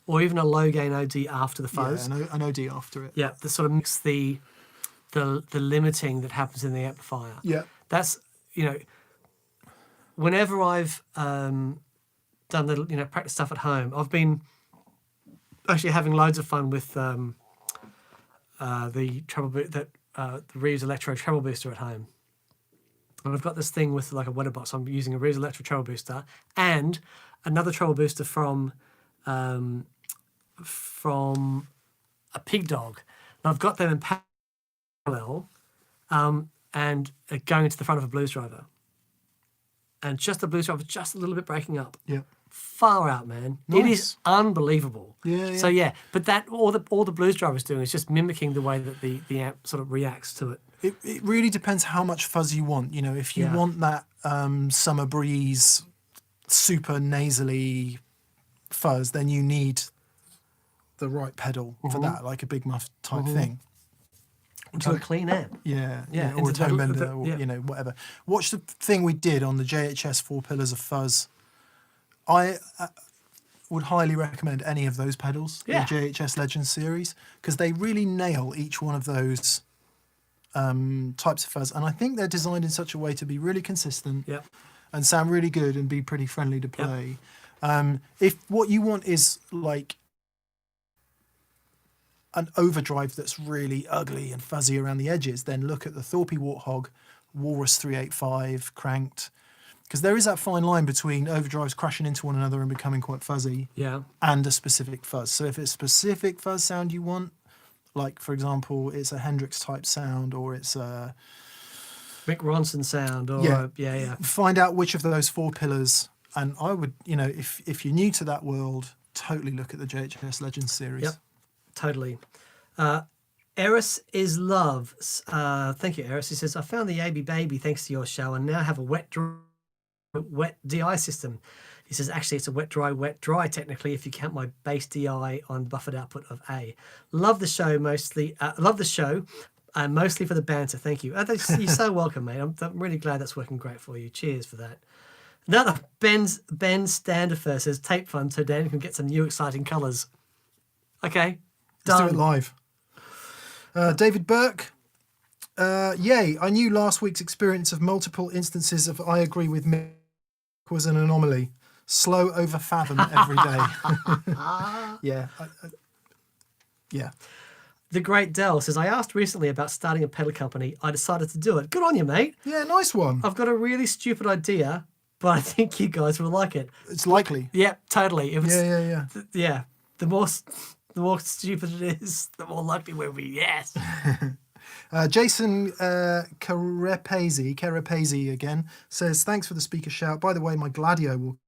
or even a low gain OD after the fuzz. Yeah, an OD after it. Yeah, that sort of mix the limiting that happens in the amplifier. Yeah. That's, whenever I've done little, practice stuff at home, I've been actually having loads of fun with the Reeves Electro treble booster at home. And I've got this thing with like a wetter box. I'm using a Reeves Electro treble booster and another treble booster from a Pig Dog. And I've got them in parallel and going into the front of a blues driver. And just the blues driver, just a little bit breaking up. Yeah. Far out, man. Nice. It is unbelievable. Yeah. So yeah, but that all the blues driver's doing is just mimicking the way that the amp sort of reacts to it. It really depends how much fuzz you want. If you want that summer breeze, super nasally fuzz, then you need the right pedal for that, like a big muff type thing. To a clean amp. Yeah, or a into tone the- bender, or whatever. Watch the thing we did on the JHS 4 Pillars of Fuzz. I would highly recommend any of those pedals, the JHS Legends series, because they really nail each one of those types of fuzz. And I think they're designed in such a way to be really consistent and sound really good and be pretty friendly to play. If what you want is like an overdrive that's really ugly and fuzzy around the edges, then look at the Thorpe Warthog Walrus 385 cranked, because there is that fine line between overdrives crashing into one another and becoming quite fuzzy and a specific fuzz. So if it's a specific fuzz sound you want, like for example it's a Hendrix type sound or it's a Mick Ronson sound or find out which of those 4 pillars, and I would, if you're new to that world, totally look at the JHS Legends series. Totally. Eris is love. Thank you, Eris. He says, I found the AB Baby thanks to your show and now have a wet DI system. He says, actually, it's a wet, dry, technically, if you count my base DI on buffered output of A. Love the show, mostly for the banter. Thank you. You're so welcome, mate. I'm really glad that's working great for you. Cheers for that. Another Ben Standifer says, tape fun so Dan can get some new exciting colours. Okay, Let's done. do it live. David Burke. Yay, I knew last week's experience of multiple instances of I agree with Mick was an anomaly. Slow over fathom every day. Yeah. Yeah. The Great Dell says, I asked recently about starting a pedal company. I decided to do it. Good on you, mate. Yeah, nice one. I've got a really stupid idea, but I think you guys will like it. It's likely. Yeah, totally. If it's, Yeah. The more stupid it is, the more likely we'll be. Yes. Jason Carapesi again says, thanks for the speaker shout. By the way, my Gladio will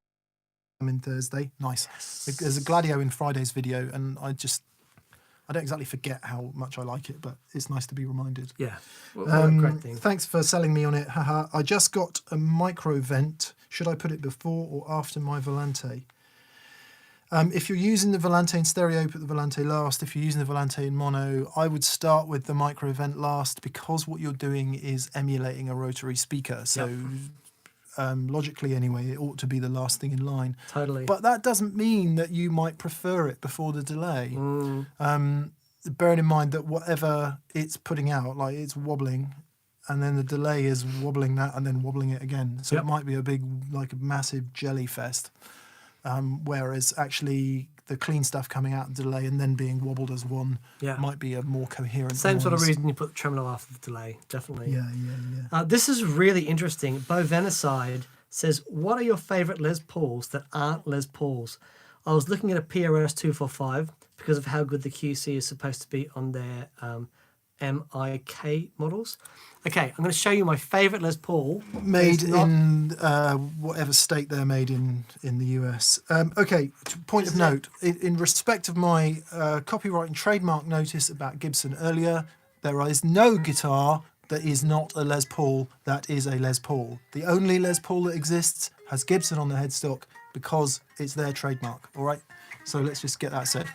come in Thursday. Nice. Yes. There's a Gladio in Friday's video, and I don't exactly forget how much I like it, but it's nice to be reminded. Yeah. What a great thing. Thanks for selling me on it. Haha. I just got a micro vent. Should I put it before or after my Volante? If you're using the Volante in stereo, put the Volante last. If you're using the Volante in mono, I would start with the micro vent last, because what you're doing is emulating a rotary speaker. So logically anyway, it ought to be the last thing in line. Totally. But that doesn't mean that you might prefer it before the delay. Bearing in mind that whatever it's putting out, like it's wobbling, and then the delay is wobbling that and then wobbling it again. So it might be a big, like a massive jelly fest. Whereas actually the clean stuff coming out of the delay and then being wobbled as one might be a more coherent Same sort of noise. reason you put the tremolo after the delay, definitely. Yeah. This is really interesting. Bo Venicide says, what are your favourite Les Pauls that aren't Les Pauls? I was looking at a PRS 245 because of how good the QC is supposed to be on their MIK models. Okay, I'm going to show you my favourite Les Paul. Made in whatever state they're made in the US. Okay, point of note, in respect of my copyright and trademark notice about Gibson earlier, there is no guitar that is not a Les Paul that is a Les Paul. The only Les Paul that exists has Gibson on the headstock because it's their trademark, all right? So let's just get that said.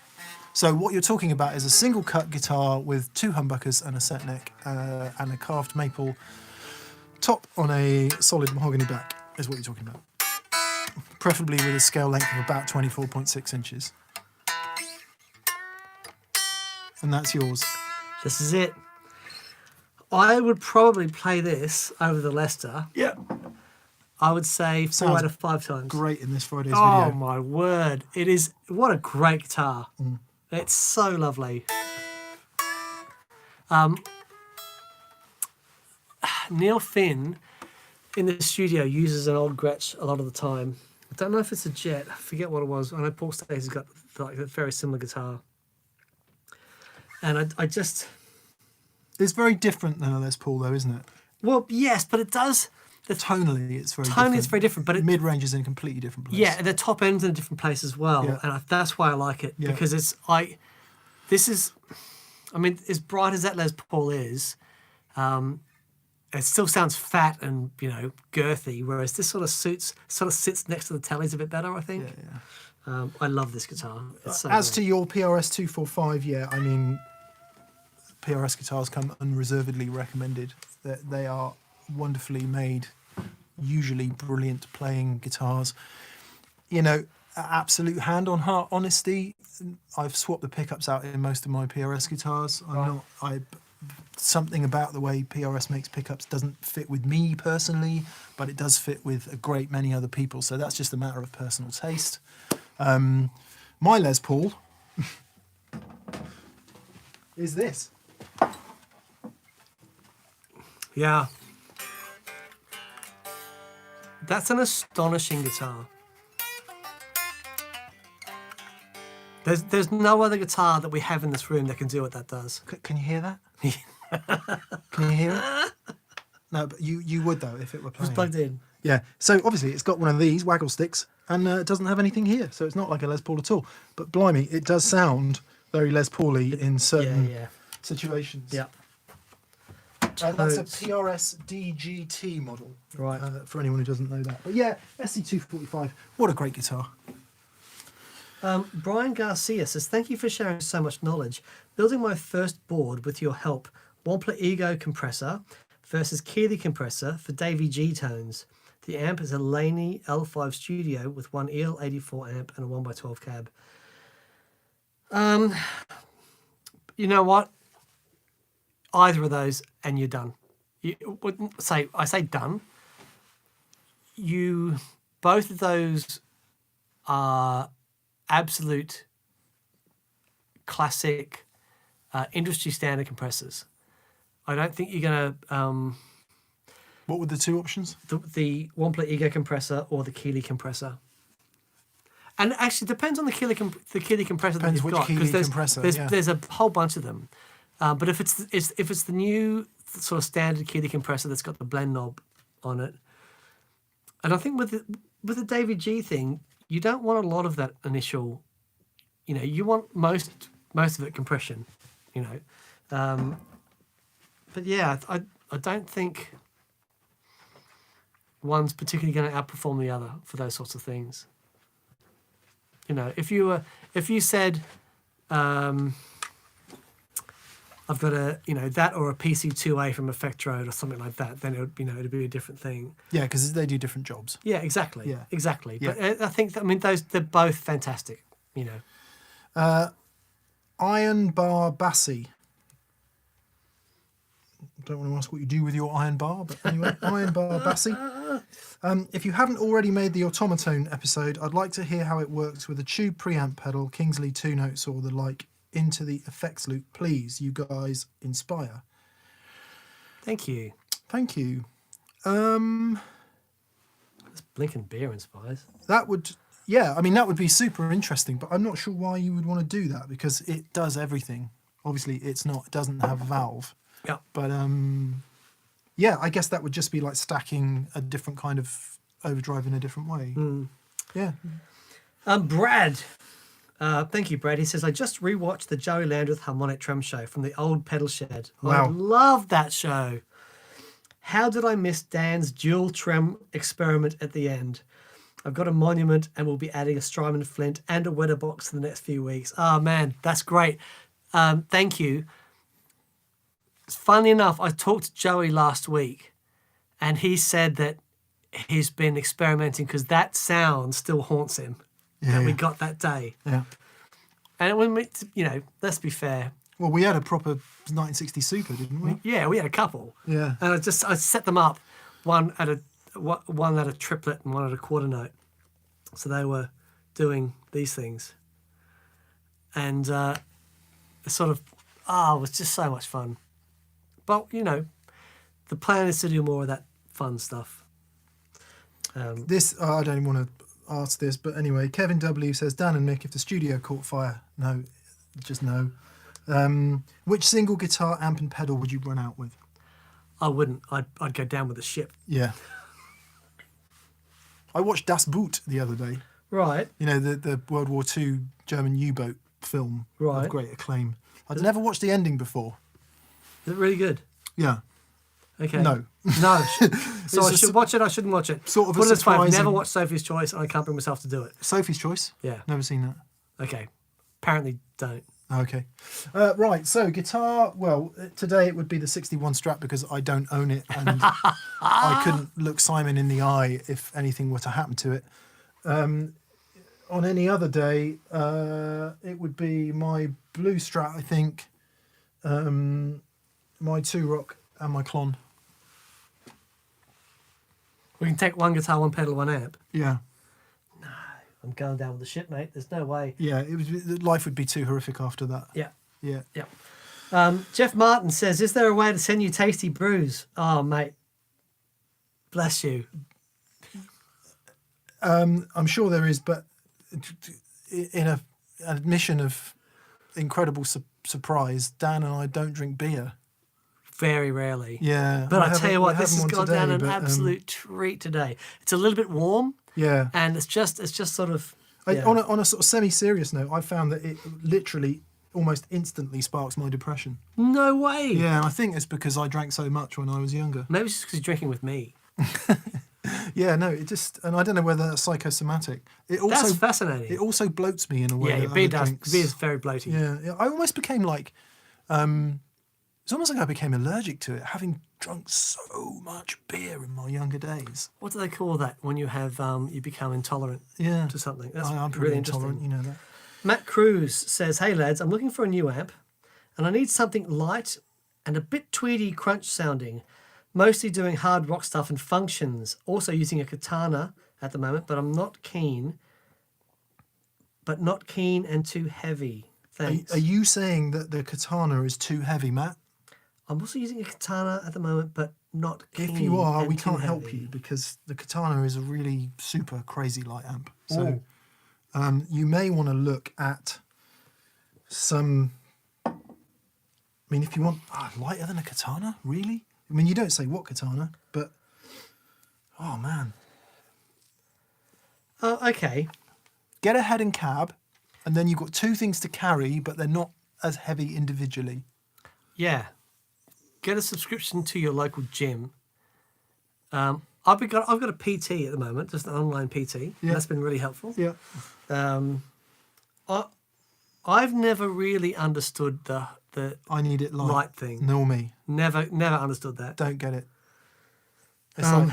So what you're talking about is a single cut guitar with 2 humbuckers and a set neck and a carved maple top on a solid mahogany back is what you're talking about. Preferably with a scale length of about 24.6 inches. And that's yours. This is it. I would probably play this over the Lester. Yeah. I would say 4 Sounds out of 5 times. Great in this Friday's Oh video. my word. It is, what a great guitar. It's so lovely. Neil Finn in the studio uses an old Gretsch a lot of the time. I don't know if it's a Jet. I forget what it was. I know Paul Stacey's got like a very similar guitar. And I just... It's very different than a Les Paul though, isn't it? Well, yes, but it does... Tonally, it's very different. Tonally, it's very different, but mid-range is in a completely different place. Yeah, the top end's in a different place as well, Yeah. and that's why I like it because it's this is, I mean, as bright as that Les Paul is, it still sounds fat and girthy, whereas this sort of sits next to the tallies a bit better, I think. Yeah. I love this guitar. It's so As great. to your PRS 245, I mean, PRS guitars come unreservedly recommended. They are wonderfully made, usually brilliant playing guitars. Absolute hand on heart honesty, I've swapped the pickups out in most of my PRS guitars. Something about the way PRS makes pickups doesn't fit with me personally, but it does fit with a great many other people, so that's just a matter of personal taste. My Les Paul is this. Yeah. That's an astonishing guitar. There's no other guitar that we have in this room that can do what that does. Can you hear that? Can you hear it? No, but you would though if it were playing. It's plugged in. Yeah. So obviously it's got one of these waggle sticks, and it doesn't have anything here, so it's not like a Les Paul at all. But blimey, it does sound very Les Paul-y in certain situations. Yeah. That's a Totes. PRS DGT model. Right. For anyone who doesn't know that. But yeah, SC245. What a great guitar. Brian Garcia says, thank you for sharing so much knowledge. Building my first board with your help, Wampler Ego compressor versus Keeley compressor for Davy G tones. The amp is a Laney L5 Studio with one EL84 amp and a 1x12 cab. You know what? Either of those and you're done. You wouldn't say, I say done. Both of those are absolute classic industry standard compressors. I don't think you're going to What were the two options? the Wampler Ego compressor or the Keeley compressor. And actually, it depends on the Keeley compressor Depends that you've which got. Keeley There's, compressor, there's, yeah. there's a whole bunch of them. But if it's the new sort of standard Keeley compressor that's got the blend knob on it, and I think with the David G thing, you don't want a lot of that initial. You want most of it compression. But yeah, I don't think one's particularly going to outperform the other for those sorts of things. If you said, I've got that or a PC2A from Effect Road or something like that, then it'd be a different thing. Yeah, because they do different jobs. Yeah, exactly. Yeah. Exactly. Yeah. But I think they're both fantastic. Iron bar Bassi. Don't want to ask what you do with your iron bar, but anyway, Iron bar Bassi. If you haven't already made the Automatone episode, I'd like to hear how it works with a tube preamp pedal, Kingsley 2 notes or the like, into the effects loop. Please, you guys inspire. Thank you. Thank you. This blinking beer inspires. That would, that would be super interesting, but I'm not sure why you would want to do that because it does everything. Obviously, it doesn't have a valve. Yeah. But I guess that would just be like stacking a different kind of overdrive in a different way. Yeah. Brad. Thank you, Brad. He says, I just rewatched the Joey Landreth Harmonic Trem show from the old pedal shed. Wow. I love that show. How did I miss Dan's dual trem experiment at the end? I've got a monument and we'll be adding a Strymon Flint and a wetter box in the next few weeks. Oh, man, that's great. Thank you. Funnily enough, I talked to Joey last week and he said that he's been experimenting because that sound still haunts him that we got that day. Yeah. And when let's be fair. Well, we had a proper 1960 Super, didn't we? Yeah, we had a couple. Yeah. And I set them up, one at a triplet and one at a quarter note. So they were doing these things. And it was just so much fun. But, the plan is to do more of that fun stuff. I don't even want to ask this, but anyway, Kevin W says, Dan and Mick, if the studio caught fire, no, just no. Which single guitar, amp and pedal would you run out with? I wouldn't. I'd go down with the ship. Yeah. I watched Das Boot the other day. Right. The World War II German U-boat film Right. of great acclaim. I'd never watched the ending before. Is it really good? Yeah. Okay. No. No. So I It's should watch it, I shouldn't watch it. Sort of a Put it this way, I've surprising- never watched Sophie's Choice and I can't bring myself to do it. Sophie's Choice? Yeah. Never seen that. Okay. Apparently don't. Okay. Right, so guitar, well, today it would be the 61 Strat because I don't own it and I couldn't look Simon in the eye if anything were to happen to it. On any other day, it would be my Blue Strat, I think, my 2-Rock and my Klon. We can take one guitar, one pedal, one amp. Yeah. I'm going down with the ship, mate. There's no way. Yeah, life would be too horrific after that. Yeah. Yeah. Yeah. Jeff Martin says, is there a way to send you tasty brews? Oh, mate. Bless you. I'm sure there is, but in an admission of incredible surprise, Dan and I don't drink beer. Very rarely. Yeah. But I I tell haven't- you we what, this haven't has one gone down today, an but, absolute treat today. It's a little bit warm Yeah. and it's just sort of... On a sort of semi-serious note, I found that it literally almost instantly sparks my depression. No way. Yeah, and I think it's because I drank so much when I was younger. Maybe it's just because you're drinking with me. Yeah, no, it just, and I don't know whether that's psychosomatic. It also, That's fascinating. It also bloats me in a way. Yeah, that beer other does. drinks- Beer is very bloating. Yeah, I almost became like, it's almost like I became allergic to it, having drunk so much beer in my younger days. What do they call that when you have you become intolerant Yeah, to something? That's I'm pretty really intolerant, interesting. you know that. Matt Cruz says, "Hey lads, I'm looking for a new amp, and I need something light and a bit tweedy crunch sounding. Mostly doing hard rock stuff and functions. Also using a katana at the moment, but I'm not keen. But not keen and too heavy. Thanks. Are you saying that the katana is too heavy, Matt? I'm also using a katana at the moment, but not keen. If you are, and we too can't help heavy. you because the katana is a really super crazy light amp. So Ooh. you may want to look at some. I mean, if you want lighter than a katana, really? I mean, you don't say what katana, but oh man, Okay. get a head and cab, and then you've got two things to carry, but they're not as heavy individually. Yeah. Get a subscription to your local gym. I've got a PT at the moment, just an online PT. Yeah. That's been really helpful. Yeah. I've never really understood the I need it light. light thing. Nor me. Never understood that. Don't get it. It's like,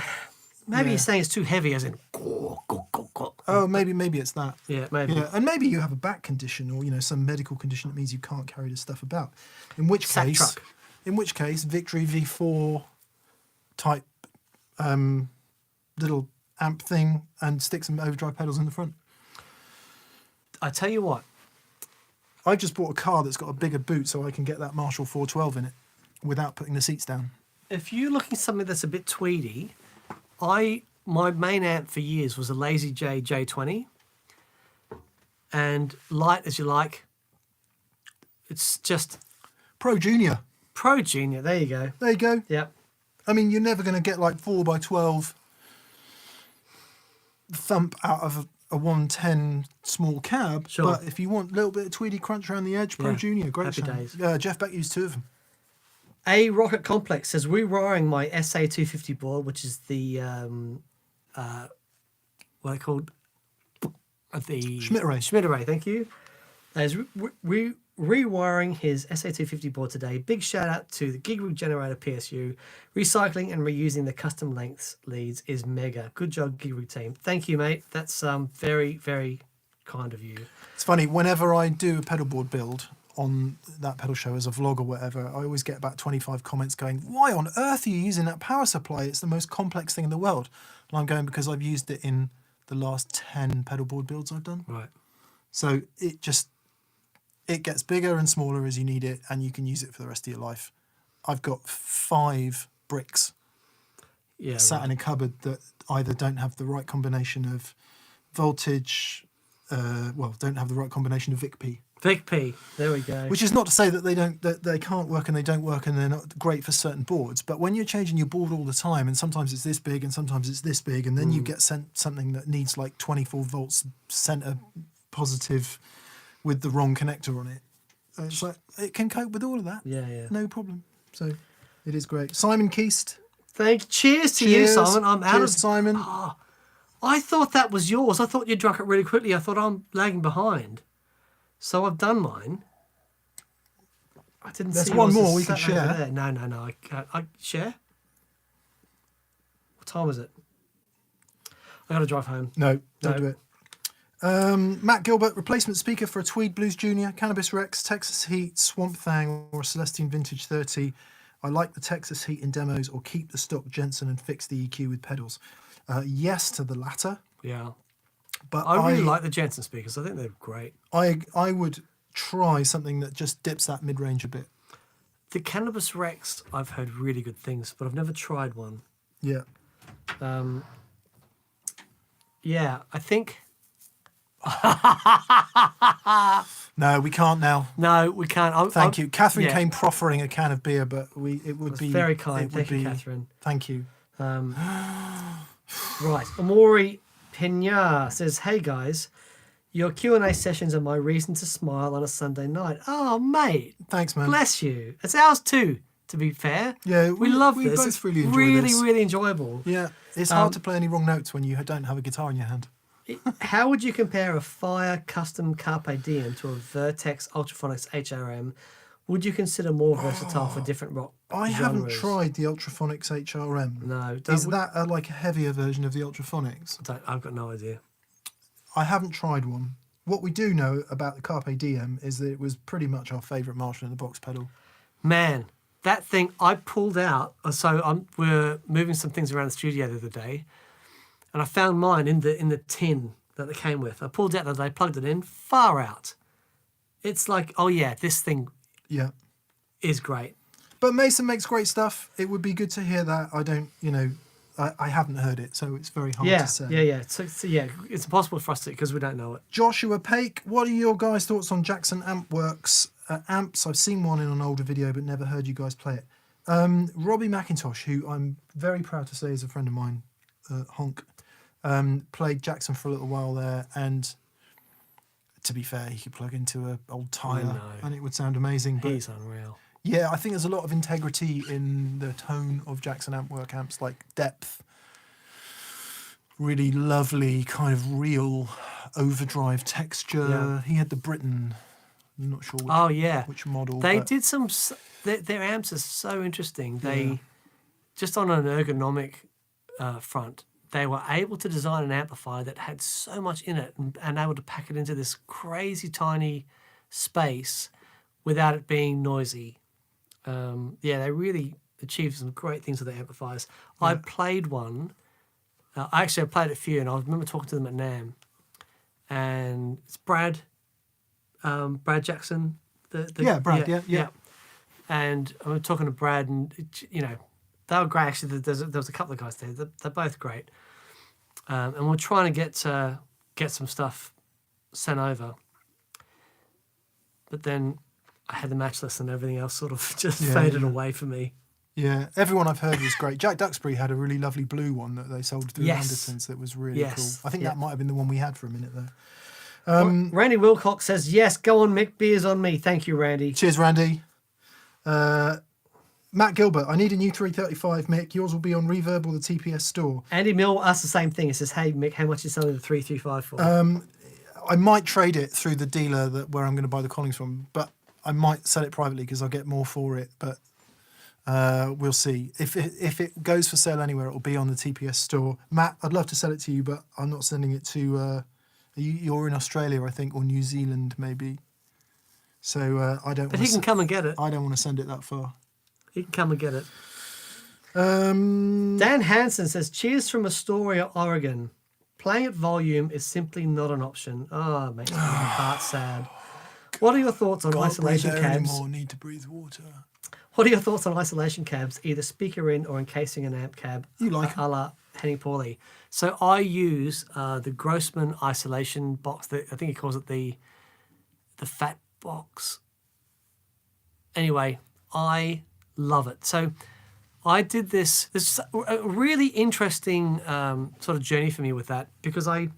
Maybe yeah. he's saying it's too heavy, as in. oh, maybe it's that. Yeah, maybe. Yeah, and maybe you have a back condition or some medical condition that means you can't carry this stuff about. In which Sack case, truck. Victory V4 type little amp thing and stick some overdrive pedals in the front. I tell you what. I just bought a car that's got a bigger boot so I can get that Marshall 412 in it without putting the seats down. If you're looking for something that's a bit tweedy, my main amp for years was a Lazy J J20, and light as you like. It's just Pro Junior. Pro Junior. There you go. There you go. Yep. I mean, you're never going to get like 4x12 thump out of a 110 small cab. Sure. But if you want a little bit of tweedy crunch around the edge, Pro Yeah. Junior, great Happy sound. days. Jeff Beck used two of them. A Rocket Complex says rewiring my SA250 board, which is the what are they called? The Schmidt array. Schmidt array. Thank you. Is rewiring his SA250 board today. Big shout out to the Gigrig Generator PSU. Recycling and reusing the custom lengths leads is mega. Good job, Gigrig team. Thank you, mate. That's very, very kind of you. It's funny, whenever I do a pedal board build on that pedal show as a vlog or whatever, I always get about 25 comments going, why on earth are you using that power supply? It's the most complex thing in the world. And I'm going, because I've used it in the last 10 pedal board builds I've done. Right. So it gets bigger and smaller as you need it, and you can use it for the rest of your life. I've got 5 bricks Yeah. sat right. in a cupboard that either don't have the right combination of voltage, don't have the right combination of VIC-P. Vic P. There we go. Which is not to say that they can't work and they don't work and they're not great for certain boards. But when you're changing your board all the time, and sometimes it's this big and sometimes it's this big, and then you get sent something that needs like 24 volts center positive with the wrong connector on it, it's like it can cope with all of that. Yeah. No problem. So it is great. Simon Keast. Cheers to you, Simon. I'm out Cheers, of. Simon. I thought that was yours. I thought you drunk it really quickly. I thought I'm lagging behind. So I've done mine. I didn't There's see one yours more is we can sat over share. there. No. I can't. I share? What time is it? I got to drive home. No, don't No. do it. Matt Gilbert, replacement speaker for a Tweed Blues Junior, Cannabis Rex, Texas Heat, Swamp Thang, or a Celestine Vintage 30. I like the Texas Heat in demos, or keep the stock Jensen and fix the EQ with pedals. Yes to the latter, Yeah. but I really like the Jensen speakers. I think they're great. I would try something that just dips that mid-range a bit. The Cannabis Rex, I've heard really good things, but I've never tried one. Yeah. Yeah, I think... No, we can't now. No, we can't. Thank you. Catherine yeah. came proffering a can of beer, but it would That's be very kind. it would Thank you, be- Catherine. Thank you. Right. Amori Pena says, hey guys, Your Q&A sessions are my reason to smile on a Sunday night. Oh, mate. Thanks, man. Bless you. It's ours too, to be fair. Yeah, we love we this. both It's really enjoy really, this. really enjoyable. Yeah, it's hard to play any wrong notes when you don't have a guitar in your hand. How would you compare a Fire custom Carpe Diem to a Vertex Ultraphonics HRM? Would you consider more versatile for different rock I genres? haven't tried the Ultraphonics HRM. No. Is that like a heavier version of the Ultraphonics? I've got no idea. I haven't tried one. What we do know about the Carpe Diem is that it was pretty much our favourite Marshall in the box pedal. Man, that thing I pulled out. So we're moving some things around the studio the other day, and I found mine in the tin that they came with. I pulled it out the other day, plugged it in, far out. It's like, oh yeah, this thing Yeah. is great. But Mason makes great stuff. It would be good to hear that. I don't, I haven't heard it, so it's very hard to say. Yeah. So yeah, it's impossible for us to because we don't know it. Joshua Pake, what are your guys' thoughts on Jackson Ampworks amps? I've seen one in an older video, but never heard you guys play it. Robbie McIntosh, who I'm very proud to say is a friend of mine, Honk, played Jackson for a little while there, and to be fair, he could plug into an old Tyler and it would sound amazing. But He's unreal. yeah, I think there's a lot of integrity in the tone of Jackson Ampwork amps, like depth, really lovely kind of real overdrive texture. Yeah. He had the Britain, I'm not sure which model. They but did some. Their amps are so interesting. They just on an ergonomic front, they were able to design an amplifier that had so much in it and able to pack it into this crazy tiny space without it being noisy. They really achieved some great things with the amplifiers. Yeah. I played one. I played a few, and I remember talking to them at NAMM. And it's Brad Jackson. Brad. Yeah. And I was talking to Brad, and they were great. Actually, there was a couple of guys there. They're both great. And we're trying to get some stuff sent over. But then I had the match list and everything else sort of just faded away for me. Yeah, everyone I've heard was great. Jack Duxbury had a really lovely blue one that they sold through Andertons that was really cool. I think that might have been the one we had for a minute there. Randy Wilcox says, yes, go on, Mick, beers on me. Thank you, Randy. Cheers, Randy. Matt Gilbert, I need a new 335, Mick. Yours will be on Reverb or the TPS store. Andy Mill asked the same thing. He says, hey, Mick, how much is selling the 335 for? I might trade it through the dealer where I'm going to buy the Collings from, but I might sell it privately because I'll get more for it. But we'll see. If it goes for sale anywhere, it will be on the TPS store. Matt, I'd love to sell it to you, but I'm not sending it to... you're in Australia, I think, or New Zealand, maybe. So I don't... But he can come and get it. I don't want to send it that far. He can come and get it. Dan Hansen says, cheers from Astoria, Oregon. Playing at volume is simply not an option. Oh, it makes my heart sad. What are your thoughts on isolation cabs? Anymore, need to breathe water. What are your thoughts on isolation cabs, either speaker in or encasing an amp cab? You like a la Henning Pauly. So I use the Grossman isolation box. I think he calls it the fat box. Anyway, I love it. So I did this. There's a really interesting sort of journey for me with that because I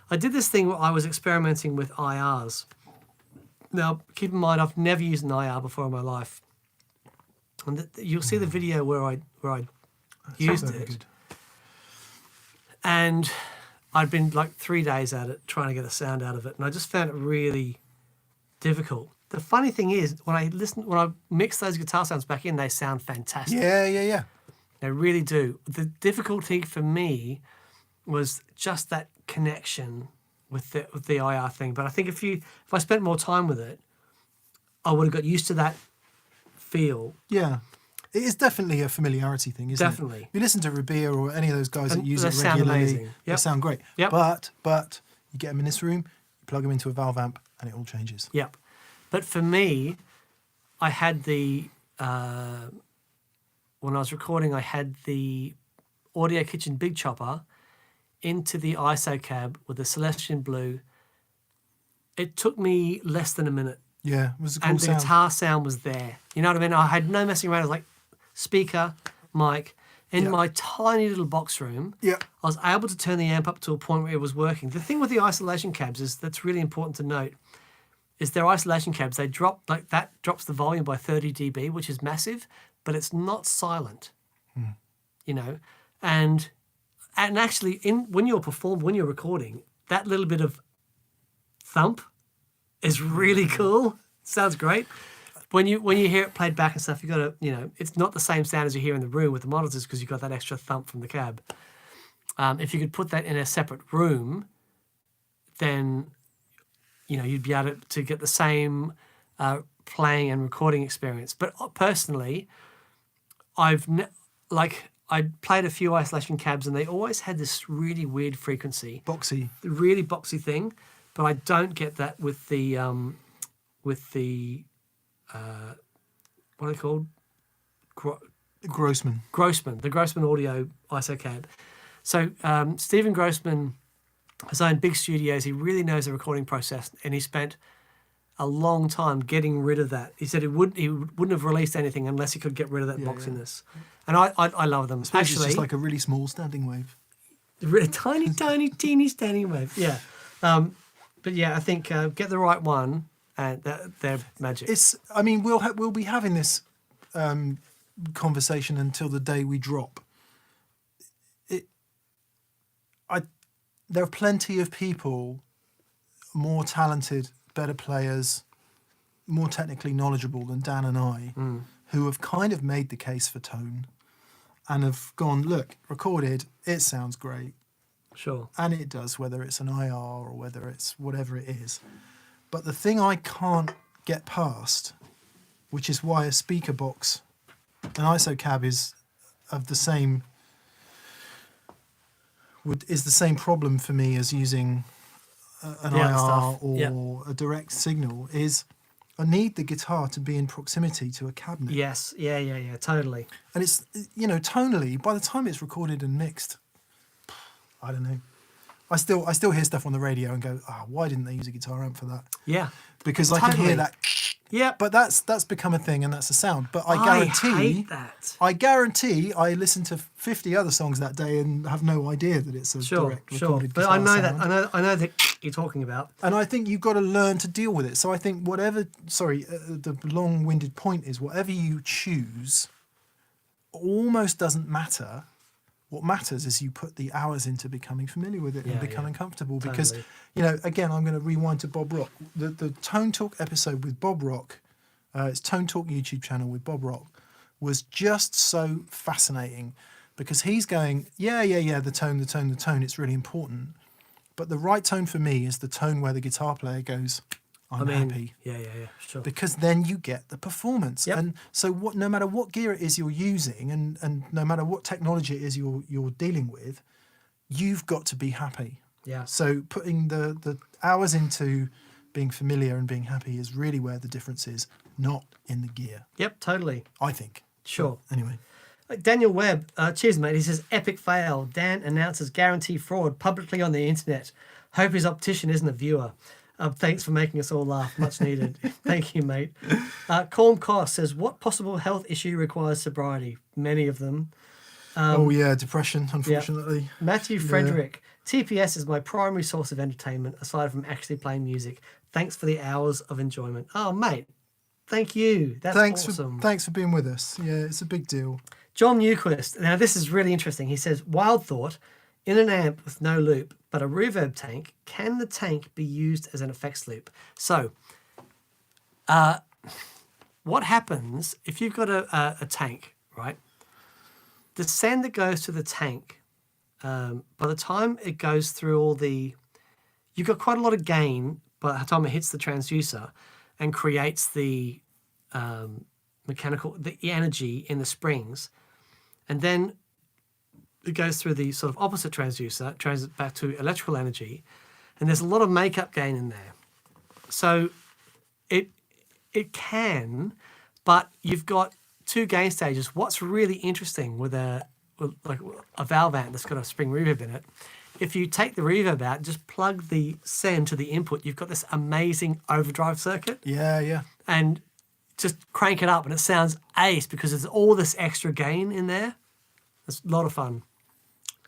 did this thing where I was experimenting with IRs. Now, keep in mind, I've never used an IR before in my life. And you'll see the video where I used it. Good. And I'd been like 3 days at it trying to get the sound out of it, and I just found it really difficult. The funny thing is, when I mix those guitar sounds back in, they sound fantastic. Yeah. They really do. The difficulty for me was just that connection with the IR thing. But I think if I spent more time with it, I would have got used to that feel. Yeah. It is definitely a familiarity thing, isn't it? Definitely. If you listen to Rabia or any of those guys that use it regularly, they sound great. Yep. But you get them in this room, you plug them into a valve amp, and it all changes. Yep. But for me, I had when I was recording, I had the Audio Kitchen Big Chopper into the ISO cab with the Celestian Blue. It took me less than a minute. Yeah, it was a cool and the sound. guitar sound was there. You know what I mean? I had no messing around. It was like speaker, mic. In Yeah. my tiny little box room, Yeah. I was able to turn the amp up to a point where it was working. The thing with the isolation cabs is that's really important to note is their isolation cabs, they drop, like that drops the volume by 30 dB, which is massive, but it's not silent, you know? And actually when you're recording, that little bit of thump is really cool. Sounds great. When you hear it played back and stuff, you got to, you know, it's not the same sound as you hear in the room with the monitors because you've got that extra thump from the cab. If you could put that in a separate room, then, you know, you'd be able to get the same playing and recording experience. But personally, I played a few isolation cabs and they always had this really weird frequency, Boxy. really boxy thing. But I don't get that with the what are they called? Grossman. The Grossman Audio ISO cab. So Stephen Grossman has owned big studios. He really knows the recording process, and he spent a long time getting rid of that. He said he wouldn't have released anything unless he could get rid of that boxiness. And I love them. Actually, Actually, it's just like a really small standing wave. really tiny, teeny standing wave. Yeah. But yeah, I think get the right one, and they're magic. I mean, we'll be having this conversation until the day we drop. There are plenty of people more talented, better players, more technically knowledgeable than Dan and I, who have kind of made the case for tone and have gone, look, recorded, it sounds great. Sure. And it does, whether it's an IR or whether it's whatever it is. But the thing I can't get past, which is why a speaker box, an ISO cab is of the same, is the same problem for me as using an The other IR stuff. or Yep. a direct signal, is I need the guitar to be in proximity to a cabinet. Yes. Yeah. Totally. And it's, you know, tonally, by the time it's recorded and mixed, I don't know. I still hear stuff on the radio and go, why didn't they use a guitar amp for that? Yeah. Because I can Totally. hear that. Yeah. But that's become a thing and that's a sound. But I I guarantee hate that. I listened to 50 other songs that day and have no idea that it's a direct recorded But guitar I know sound. that. I know that you're talking about. And I think you've got to learn to deal with it. So I think the long-winded point is whatever you choose almost doesn't matter. What matters is you put the hours into becoming familiar with it and becoming comfortable. Because, Totally. you know, again, I'm going to rewind to Bob Rock. The Tone Talk episode with Bob Rock, it's Tone Talk YouTube channel with Bob Rock, was just so fascinating because he's going, the tone, it's really important. But the right tone for me is the tone where the guitar player goes, I'm happy. Yeah, sure. Because then you get the performance. Yep. And so no matter what gear it is you're using and no matter what technology it is you're dealing with, you've got to be happy. Yeah. So putting the hours into being familiar and being happy is really where the difference is, not in the gear, Yep, totally. I think. Sure. But anyway. Daniel Webb, cheers, mate. He says, epic fail. Dan announces guarantee fraud publicly on the internet. Hope his optician isn't a viewer. Thanks for making us all laugh. Much needed. Thank you, mate. Colm Koss says, what possible health issue requires sobriety? Many of them. Depression, unfortunately. Matthew Frederick, TPS is my primary source of entertainment aside from actually playing music. Thanks for the hours of enjoyment. Oh, mate, thank you. That's awesome. Thanks for being with us. Yeah, it's a big deal. John Newquist. Now, this is really interesting. He says, wild thought, in an amp with no loop, but a reverb tank, can the tank be used as an effects loop? So, what happens if you've got a tank, right? The send that goes to the tank, by the time it goes through you've got quite a lot of gain by the time it hits the transducer and creates the the energy in the springs. And then it goes through the sort of opposite transducer, transits back to electrical energy, and there's a lot of makeup gain in there. So it can, but you've got two gain stages. What's really interesting with a valve amp that's got a spring reverb in it, if you take the reverb out, just plug the send to the input, you've got this amazing overdrive circuit. Yeah. And just crank it up and it sounds ace because there's all this extra gain in there. It's a lot of fun.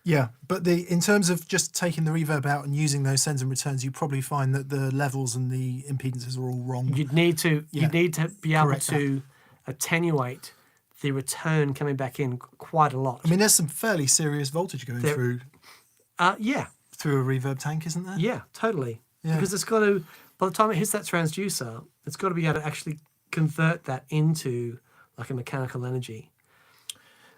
Yeah, but in terms of just taking the reverb out and using those sends and returns, you probably find that the levels and the impedances are all wrong. You'd need to be able Correct to attenuate the return coming back in quite a lot. I mean, there's some fairly serious voltage going through Yeah, a reverb tank, isn't there? yeah, totally. Yeah. Because it's got to, by the time it hits that transducer, it's got to be able to actually convert that into like a mechanical energy.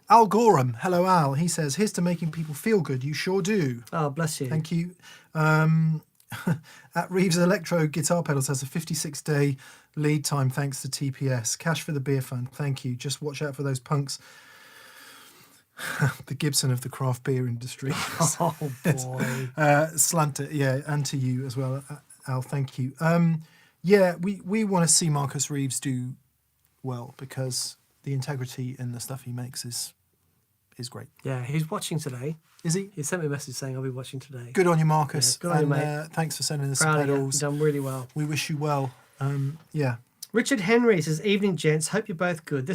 Al Gorham, hello Al. He says, "Here's to making people feel good. You sure do." Oh, bless you. Thank you. At Reeves Electro Guitar Pedals has a 56-day lead time thanks to TPS. Cash for the beer fund. Thank you. Just watch out for those punks. The Gibson of the craft beer industry. Oh boy. Slant it, yeah, and to you as well, Al. Thank you. Yeah, we want to see Marcus Reeves do well because the integrity in the stuff he makes is great. Yeah, he's watching today. Is he? He sent me a message saying I'll be watching today. Good on you, Marcus. Yeah, good on you, and, mate. Thanks for sending us Proud some of you. pedals. You've done really well. We wish you well. Yeah. Richard Henry says, "Evening, gents. Hope you're both good.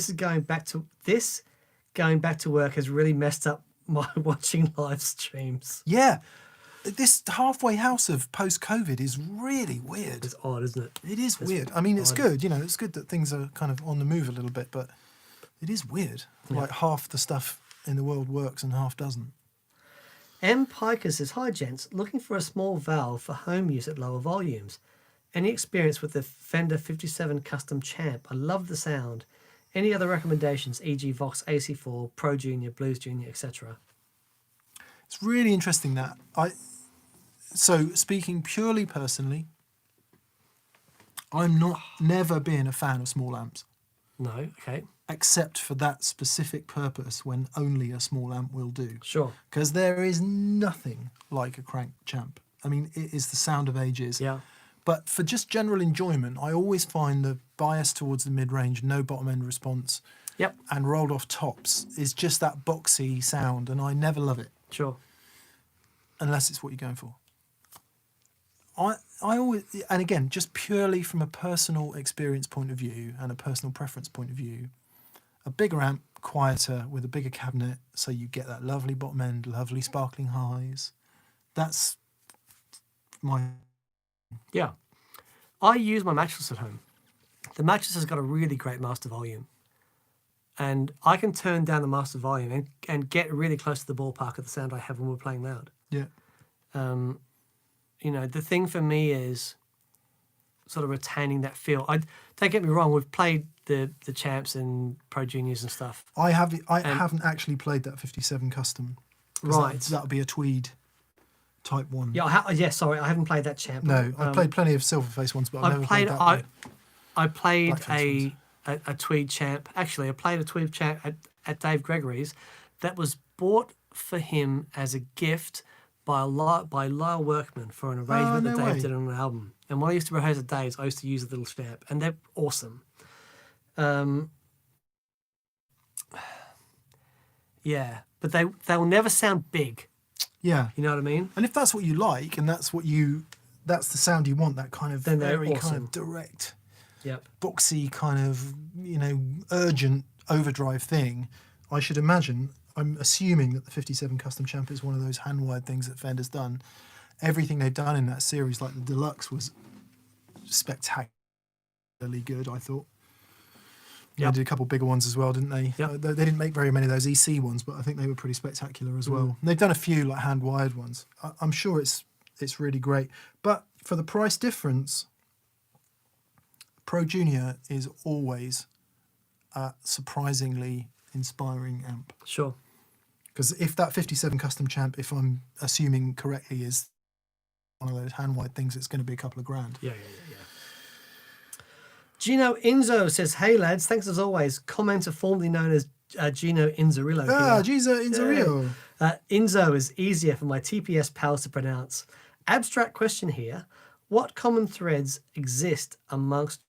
Going back to work has really messed up my watching live streams. Yeah. This halfway house of post-COVID is really weird. It's odd, isn't it? It is weird. I mean, it's odd. good. It's good that things are kind of on the move a little bit, but it is weird. Yeah. Like half the stuff in the world works and half doesn't. M. Piker says, "Hi, gents. Looking for a small valve for home use at lower volumes. Any experience with the Fender 57 Custom Champ? I love the sound. Any other recommendations, e.g. Vox AC4, Pro Junior, Blues Junior, etc.?" It's really interesting that so speaking purely personally, I'm never been a fan of small amps, No, okay, except for that specific purpose when only a small amp will do. sure. Because there is nothing like a crank champ. I mean, it is the sound of ages. Yeah, But for just general enjoyment, I always find the bias towards the mid-range, no bottom end response, yep, and rolled off tops is just that boxy sound, and I never love it sure. unless it's what you're going for. I always, and again, just purely from a personal experience point of view and a personal preference point of view, a bigger amp, quieter, with a bigger cabinet, so you get that lovely bottom end, lovely sparkling highs. That's my... Yeah. I use my mattress at home. The mattress has got a really great master volume. And I can turn down the master volume and get really close to the ballpark of the sound I have when we're playing loud. Yeah. The thing for me is sort of retaining that feel. Don't get me wrong, we've played the champs and Pro Juniors and stuff. I haven't actually played that 57 Custom. 'Cause Right. That would be a tweed type one. Yeah, sorry, I haven't played that champ. No, I've played plenty of Silverface ones, but I've never played that one. I played Blackface a tweed champ. Actually, I played a tweed champ at Dave Gregory's that was bought for him as a gift by Lyle Workman for an arrangement no that Dave way. did on an album. And when I used to rehearse at Dave's, I used to use a little champ, and they're awesome. Yeah, but they will never sound big. Yeah. You know what I mean? And if that's what you like, and that's the sound you want, that kind of Then they're very kind awesome. of direct, Yep. boxy kind of, urgent overdrive thing, I should imagine, I'm assuming that the 57 Custom Champ is one of those hand-wired things that Fender's done. Everything they've done in that series, like the Deluxe, was spectacularly good, I thought. Yep. They did a couple bigger ones as well, didn't they? Yep. They didn't make very many of those EC ones, but I think they were pretty spectacular as well. And they've done a few like hand-wired ones. I'm sure it's really great. But for the price difference, Pro Junior is always a surprisingly inspiring amp. Sure. Because if that 57 Custom Champ, if I'm assuming correctly, is one of those hand-wired things, it's going to be a couple of grand. Yeah. Gino Inzo says, "Hey lads, thanks as always. Commenter formerly known as Gino Inzarillo. Jesus, it's a real. Inzo is easier for my TPS pals to pronounce. Abstract question here. What common threads exist amongst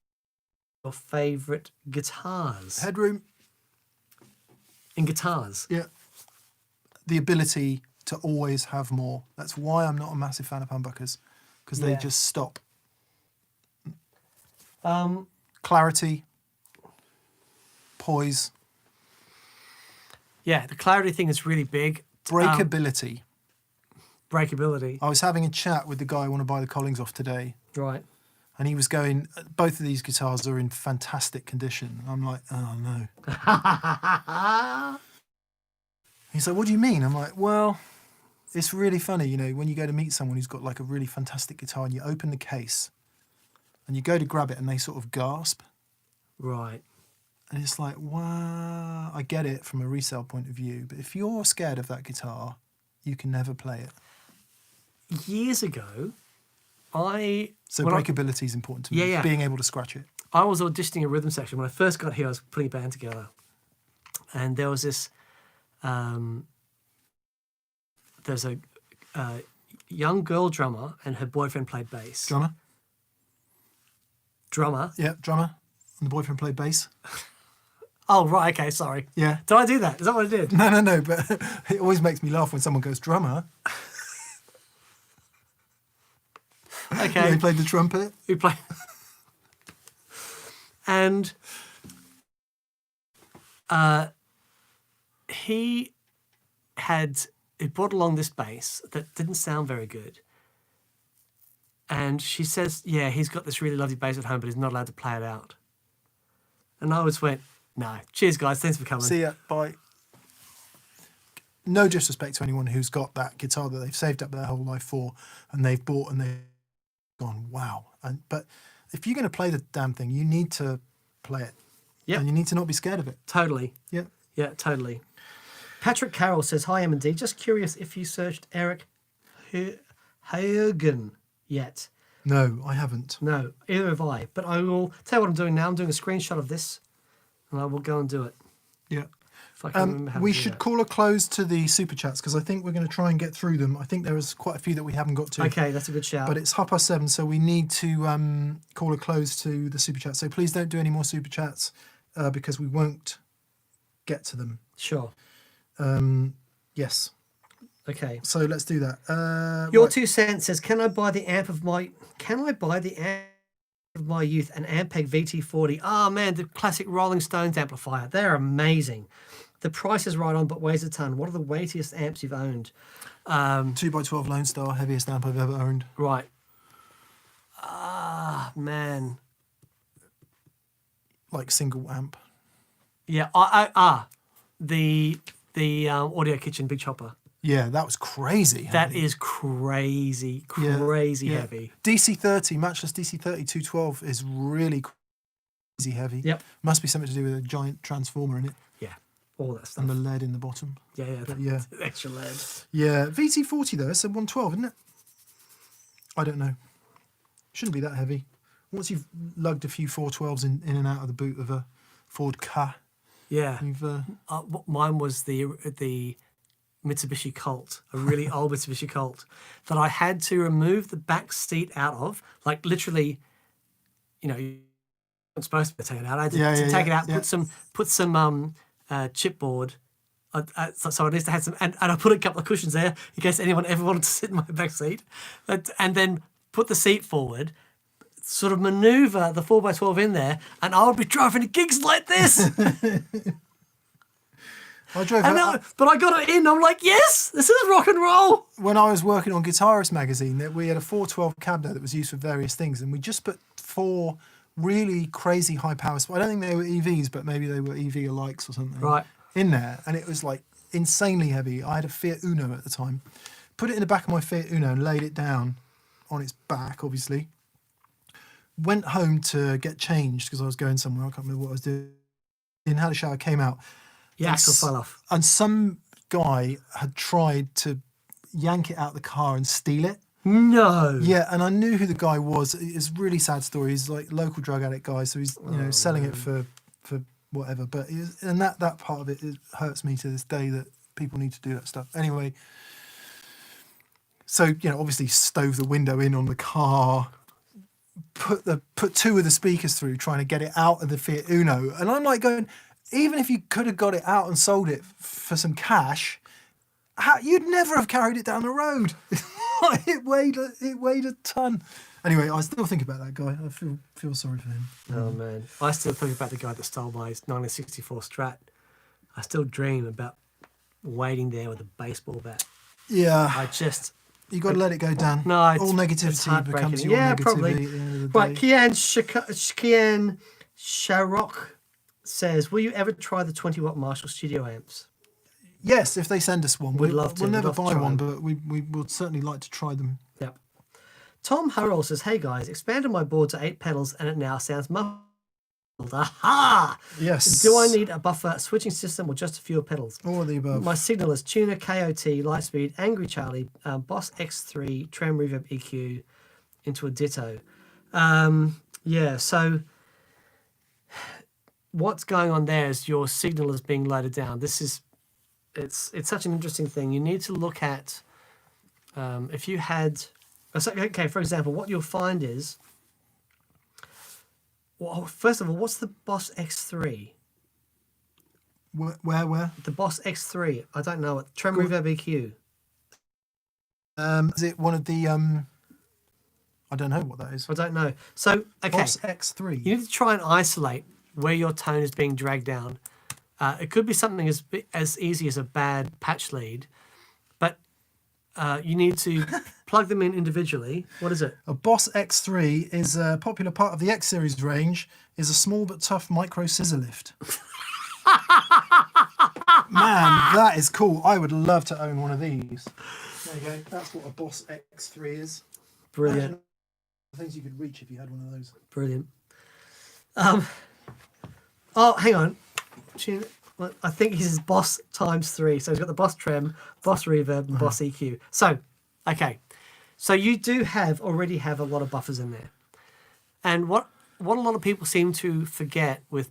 your favourite guitars? Headroom, In guitars? yeah. The ability to always have more. That's why I'm not a massive fan of humbuckers, because they Yeah. just stop. Clarity, poise. Yeah, the clarity thing is really big. Breakability. Breakability. I was having a chat with the guy I want to buy the Collings off today, Right. and he was going, both of these guitars are in fantastic condition. I'm like, oh no. He's like, what do you mean? I'm like, well, it's really funny, you know, when you go to meet someone who's got like a really fantastic guitar and you open the case and you go to grab it and they sort of gasp. Right. And it's like, wow, I get it from a resale point of view, but if you're scared of that guitar, you can never play it. Years ago, So breakability is important to me. Yeah, yeah. Being able to scratch it. I was auditioning a rhythm section. When I first got here, I was putting a band together. And there was this, there's a young girl drummer and her boyfriend played bass. Drummer? Drummer? Yeah, drummer. And the boyfriend played bass. Oh, right, okay, sorry. Yeah. Did I do that? Is that what I did? No, but it always makes me laugh when someone goes, drummer. Okay. He played the trumpet. Who played? And he brought along this bass that didn't sound very good. And she says, yeah, he's got this really lovely bass at home, but he's not allowed to play it out. And I always went, no, cheers, guys. Thanks for coming. See ya, bye. No disrespect to anyone who's got that guitar that they've saved up their whole life for and they've bought and they've gone, wow. But if you're going to play the damn thing, you need to play it. Yep. And you need to not be scared of it. Totally. Yeah. Yeah, totally. Patrick Carroll says, hi, M&D. Just curious if you searched Eric Hagen yet. No, I haven't. No, either have I. But I will tell you what I'm doing now. I'm doing a screenshot of this, and I will go and do it. Yeah. If I can remember how to We do should that. call a close to the super chats because I think we're going to try and get through them. I think there is quite a few that we haven't got to. Okay, that's a good shout. But it's 7:30, so we need to call a close to the super chats. So please don't do any more super chats because we won't get to them. Sure. Yes. Okay. So let's do that. Your right. 2 cents says, can I buy the amp of my youth, an Ampeg VT40? Ah, man, the classic Rolling Stones amplifier. They're amazing. The price is right on, but weighs a ton. What are the weightiest amps you've owned? 2x12 Lone Star, heaviest amp I've ever owned. Right. Ah, man. Like single amp. Yeah. The Audio Kitchen Big Chopper. Yeah, that was crazy. That is crazy, crazy heavy. DC30, matchless DC30 212 is really crazy heavy. Yep. Must be something to do with a giant transformer in it Yeah, all that stuff. and the lead in the bottom. Yeah. Extra lead. Yeah, VT40 though, it's a 112, isn't it? I don't know. Shouldn't be that heavy. Once you've lugged a few 412s in and out of the boot of a Ford Ka, Yeah. you've... Mine was the Mitsubishi Colt, a really old Mitsubishi Colt that I had to remove the back seat out of, like literally, you know, you're not supposed to take it out. I had to take it out, put some chipboard. So at least I had some, and I put a couple of cushions there in case anyone ever wanted to sit in my back seat, and then put the seat forward, sort of maneuver the 4x12 in there, and I would be driving to gigs like this. I drove But I got it in. I'm like, yes, this is rock and roll. when I was working on Guitarist magazine, that we had a 412 cab there that was used for various things, and we just put 4 really crazy high power. I don't think they were EVs, but maybe they were EV alikes or something. Right. In there, and it was like insanely heavy. I had a Fiat Uno at the time. Put it in the back of my Fiat Uno and laid it down on its back, obviously. Went home to get changed because I was going somewhere. I can't remember what I was doing. Had a shower, came out. The axle fell off. And some guy had tried to yank it out of the car and steal it. No. Yeah, and I knew who the guy was. It's a really sad story. He's like a local drug addict guy, so he's selling it for whatever. But that part of it hurts me to this day that people need to do that stuff. Anyway, so obviously stove the window in on the car, put 2 of the speakers through, trying to get it out of the Fiat Uno, and I'm like going, even if you could have got it out and sold it for some cash, you'd never have carried it down the road. It weighed a ton. Anyway, I still think about that guy. I feel sorry for him. Oh man, I still think about the guy that stole my 1964 Strat. I still dream about waiting there with a baseball bat. Yeah, I just you got to let it go, Dan. no. All It's negativity heartbreaking. becomes your Yeah, negativity probably. at the end of the Right, day. Kian Sharrock says, "Will you ever try the 20-watt Marshall studio amps?" Yes, if they send us one, We'd love to. We'll We'd never love to buy try one, them. but we would certainly like to try them. Yep. Tom Hurrell says, "Hey guys, expanded my board to 8 pedals and it now sounds muffled. Aha! Yes. Do I need a buffer switching system or just a few pedals?" All of the above. My signal is tuner, KOT, Lightspeed, Angry Charlie, Boss X3, Trem Reverb EQ into a Ditto. Yeah, so what's going on there is your signal is being loaded down. It's such an interesting thing. You need to look at if you had, okay, for example, what you'll find is, well, first of all, what's the Boss X3? Where? The Boss X3, I don't know it. Trem Go on. Reverb EQ. Is it one of the I don't know what that is. I don't know. So, okay, Boss X3. you need to try and isolate where your tone is being dragged down. It could be something as easy as a bad patch lead, but you need to plug them in individually. What is it? A Boss X3 is a popular part of the X series range. Is a small but tough micro scissor lift. Man, that is cool. I would love to own one of these. There you go. That's what a Boss X3 is. Brilliant. Imagine the things you could reach if you had one of those. Brilliant. Oh, hang on. I think he's Boss times 3. So he's got the Boss Trem, Boss Reverb, and Boss EQ. So, okay. So you do already have a lot of buffers in there. And what a lot of people seem to forget with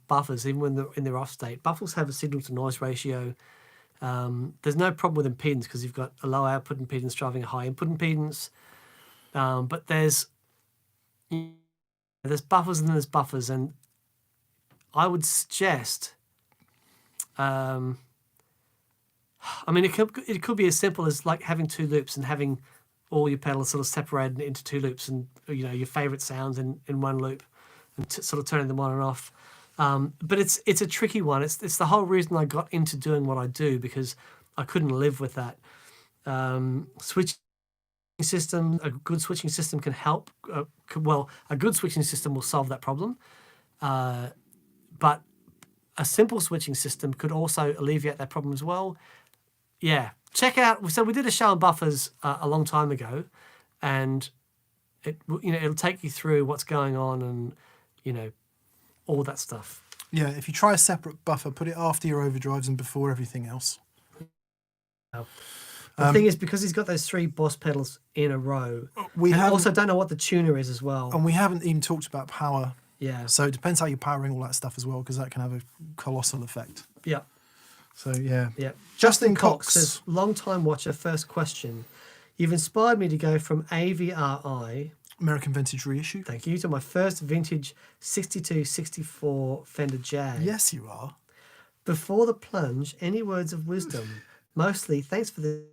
buffers, even when they're in their off state, buffers have a signal to noise ratio. There's no problem with impedance because you've got a low output impedance driving a high input impedance. But there's buffers and there's buffers, and I would suggest, I mean, it could be as simple as like having 2 loops and having all your pedals sort of separated into 2 loops, and your favorite sounds in one loop, and sort of turning them on and off. But it's a tricky one. It's the whole reason I got into doing what I do, because I couldn't live with that. Switching system, a good switching system can help. A good switching system will solve that problem. But a simple switching system could also alleviate that problem as well. Yeah, check out. So we did a show on buffers a long time ago, and it'll take you through what's going on and all that stuff. Yeah, if you try a separate buffer, put it after your overdrives and before everything else. The thing is, because he's got those 3 Boss pedals in a row, We and have also don't know what the tuner is as well. and we haven't even talked about power. Yeah. So it depends how you're powering all that stuff as well, because that can have a colossal effect. Yeah. So yeah. Yeah. Justin Cox Cox. says, long time watcher, first question. You've inspired me to go from AVRI, American Vintage Reissue. thank you, to my first vintage 62-64 Fender Jag. Yes, you are. Before the plunge, any words of wisdom? Mostly, thanks for the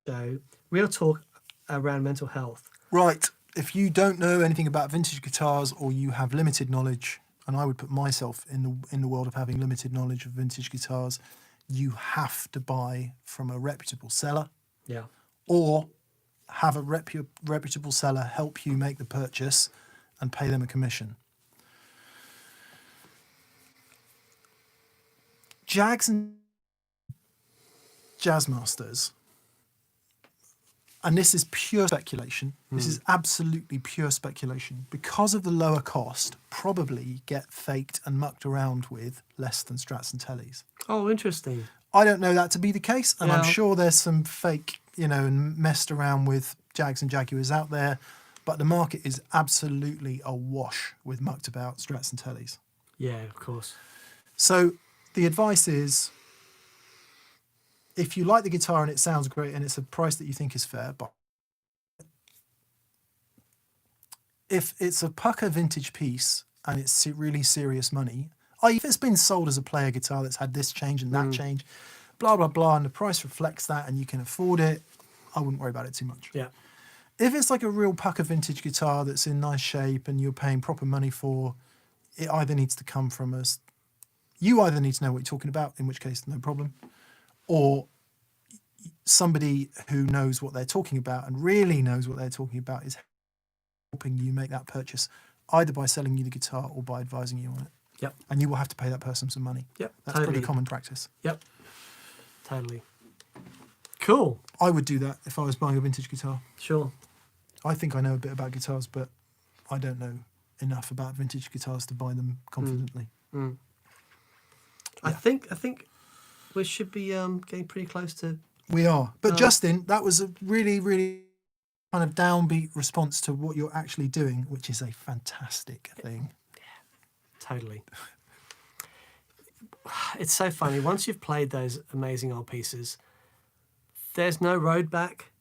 show. Real talk around mental health. Right. If you don't know anything about vintage guitars, or you have limited knowledge, and I would put myself in the world of having limited knowledge of vintage guitars, you have to buy from a reputable seller, Yeah. or have a reputable seller help you make the purchase and pay them a commission. Jags and Jazzmasters, and this is pure speculation, this is absolutely pure speculation, because of the lower cost, probably get faked and mucked around with less than Strats and Tellys. Oh, interesting. I don't know that to be the case, and I'm Yeah. sure there's some fake, and messed around with Jags and Jaguars out there, but the market is absolutely awash with mucked about Strats and Tellys. Yeah, of course. So the advice is, if you like the guitar and it sounds great and it's a price that you think is fair, but if it's a pucker vintage piece and it's really serious money, if it's been sold as a player guitar that's had this change and that change, blah, blah, blah, and the price reflects that and you can afford it, I wouldn't worry about it too much. Yeah. If it's like a real pucker vintage guitar that's in nice shape and you're paying proper money for, it either needs to come from us. You either need to know what you're talking about, in which case, no problem, or somebody who knows what they're talking about and really knows what they're talking about is helping you make that purchase, either by selling you the guitar or by advising you on it. Yep. And you will have to pay that person some money. Yep. That's Totally. pretty common practice. Yep. Totally. Cool. I would do that if I was buying a vintage guitar. Sure. I think I know a bit about guitars, but I don't know enough about vintage guitars to buy them confidently. Mm. I Yeah. think we should be getting pretty close to. We are. But Justin, that was a really, really kind of downbeat response to what you're actually doing, which is a fantastic thing. Totally. It's so funny. Once you've played those amazing old pieces, there's no road back.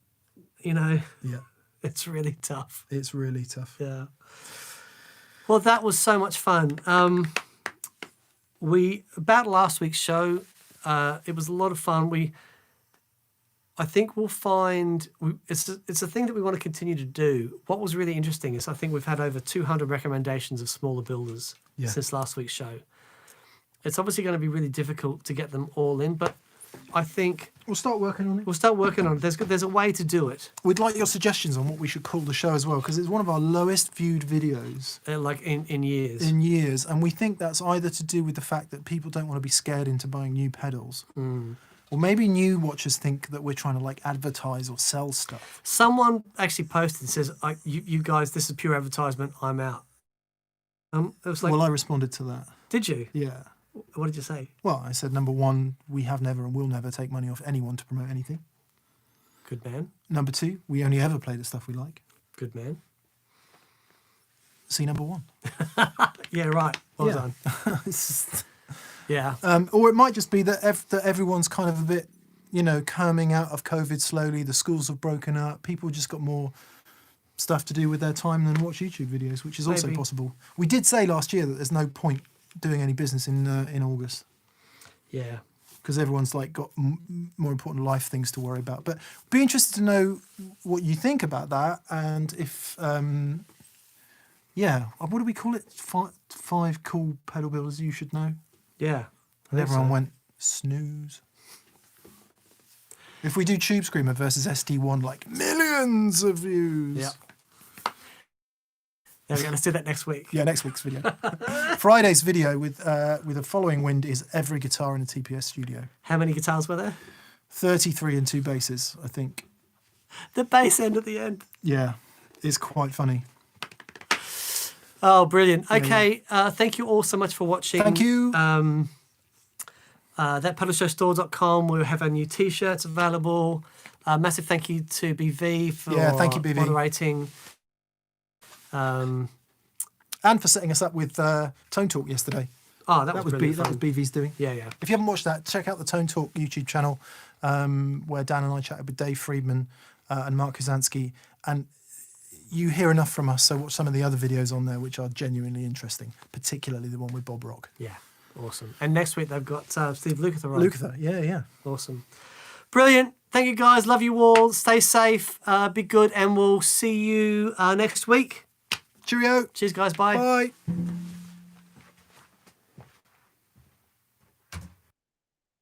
You know, Yeah, it's really tough. it's really tough. Yeah. Well, that was so much fun. About last week's show, it was a lot of fun. I think we'll find it's a thing that we want to continue to do. What was really interesting is I think we've had over 200 recommendations of smaller builders since last week's show. It's obviously going to be really difficult to get them all in, but I think We'll start working on it. we'll start working on it. There's a way to do it, We'd like your suggestions on what we should call the show as well, because it's one of our lowest viewed videos like in years. in years. And we think that's either to do with the fact that people don't want to be scared into buying new pedals. Or maybe new watchers think that we're trying to like advertise or sell stuff. Someone actually posted and says, "You guys, this is pure advertisement. I'm out." It was like, Well, I responded to that. did you? Yeah. What did you say? Well, I said, number one, we have never and will never take money off anyone to promote anything. Good man. Number two, we only ever play the stuff we like. Good man. See number one. Yeah, right. Well Yeah. done. Yeah. Or it might just be that, that everyone's kind of a bit, coming out of COVID slowly. The schools have broken up. People just got more stuff to do with their time than watch YouTube videos, which is also Maybe. possible. We did say last year that there's no point doing any business in August Yeah. because everyone's like got more important life things to worry about. But be interested to know what you think about that, and if what do we call it? Five cool pedal builders you should know. Yeah. And everyone went snooze. If we do Tube Screamer versus SD1, like millions of views. Yeah. There we go. Let's do that next week. Yeah, next week's video. Friday's video with a following wind is every guitar in the TPS studio. How many guitars were there? 33 and 2 basses, I think. The bass end at the end. Yeah, it's quite funny. Oh, brilliant. Okay. Thank you all so much for watching. Thank you. Thatpedalshowstore.com. We'll have our new t-shirts available. Massive thank you to BV for thank you, BV. moderating. And for setting us up with Tone Talk yesterday. Oh, that was really that was fun. BV's doing. Yeah, yeah. If you haven't watched that, check out the Tone Talk YouTube channel where Dan and I chatted with Dave Friedman and Mark Kuzansky. And you hear enough from us, so watch some of the other videos on there, which are genuinely interesting, particularly the one with Bob Rock. Yeah, awesome. And next week they've got Steve Lukather on. Lukather, yeah. Awesome. Brilliant. Thank you, guys. Love you all. Stay safe. Be good. And we'll see you next week. Cheerio. Cheers, guys. Bye. Bye.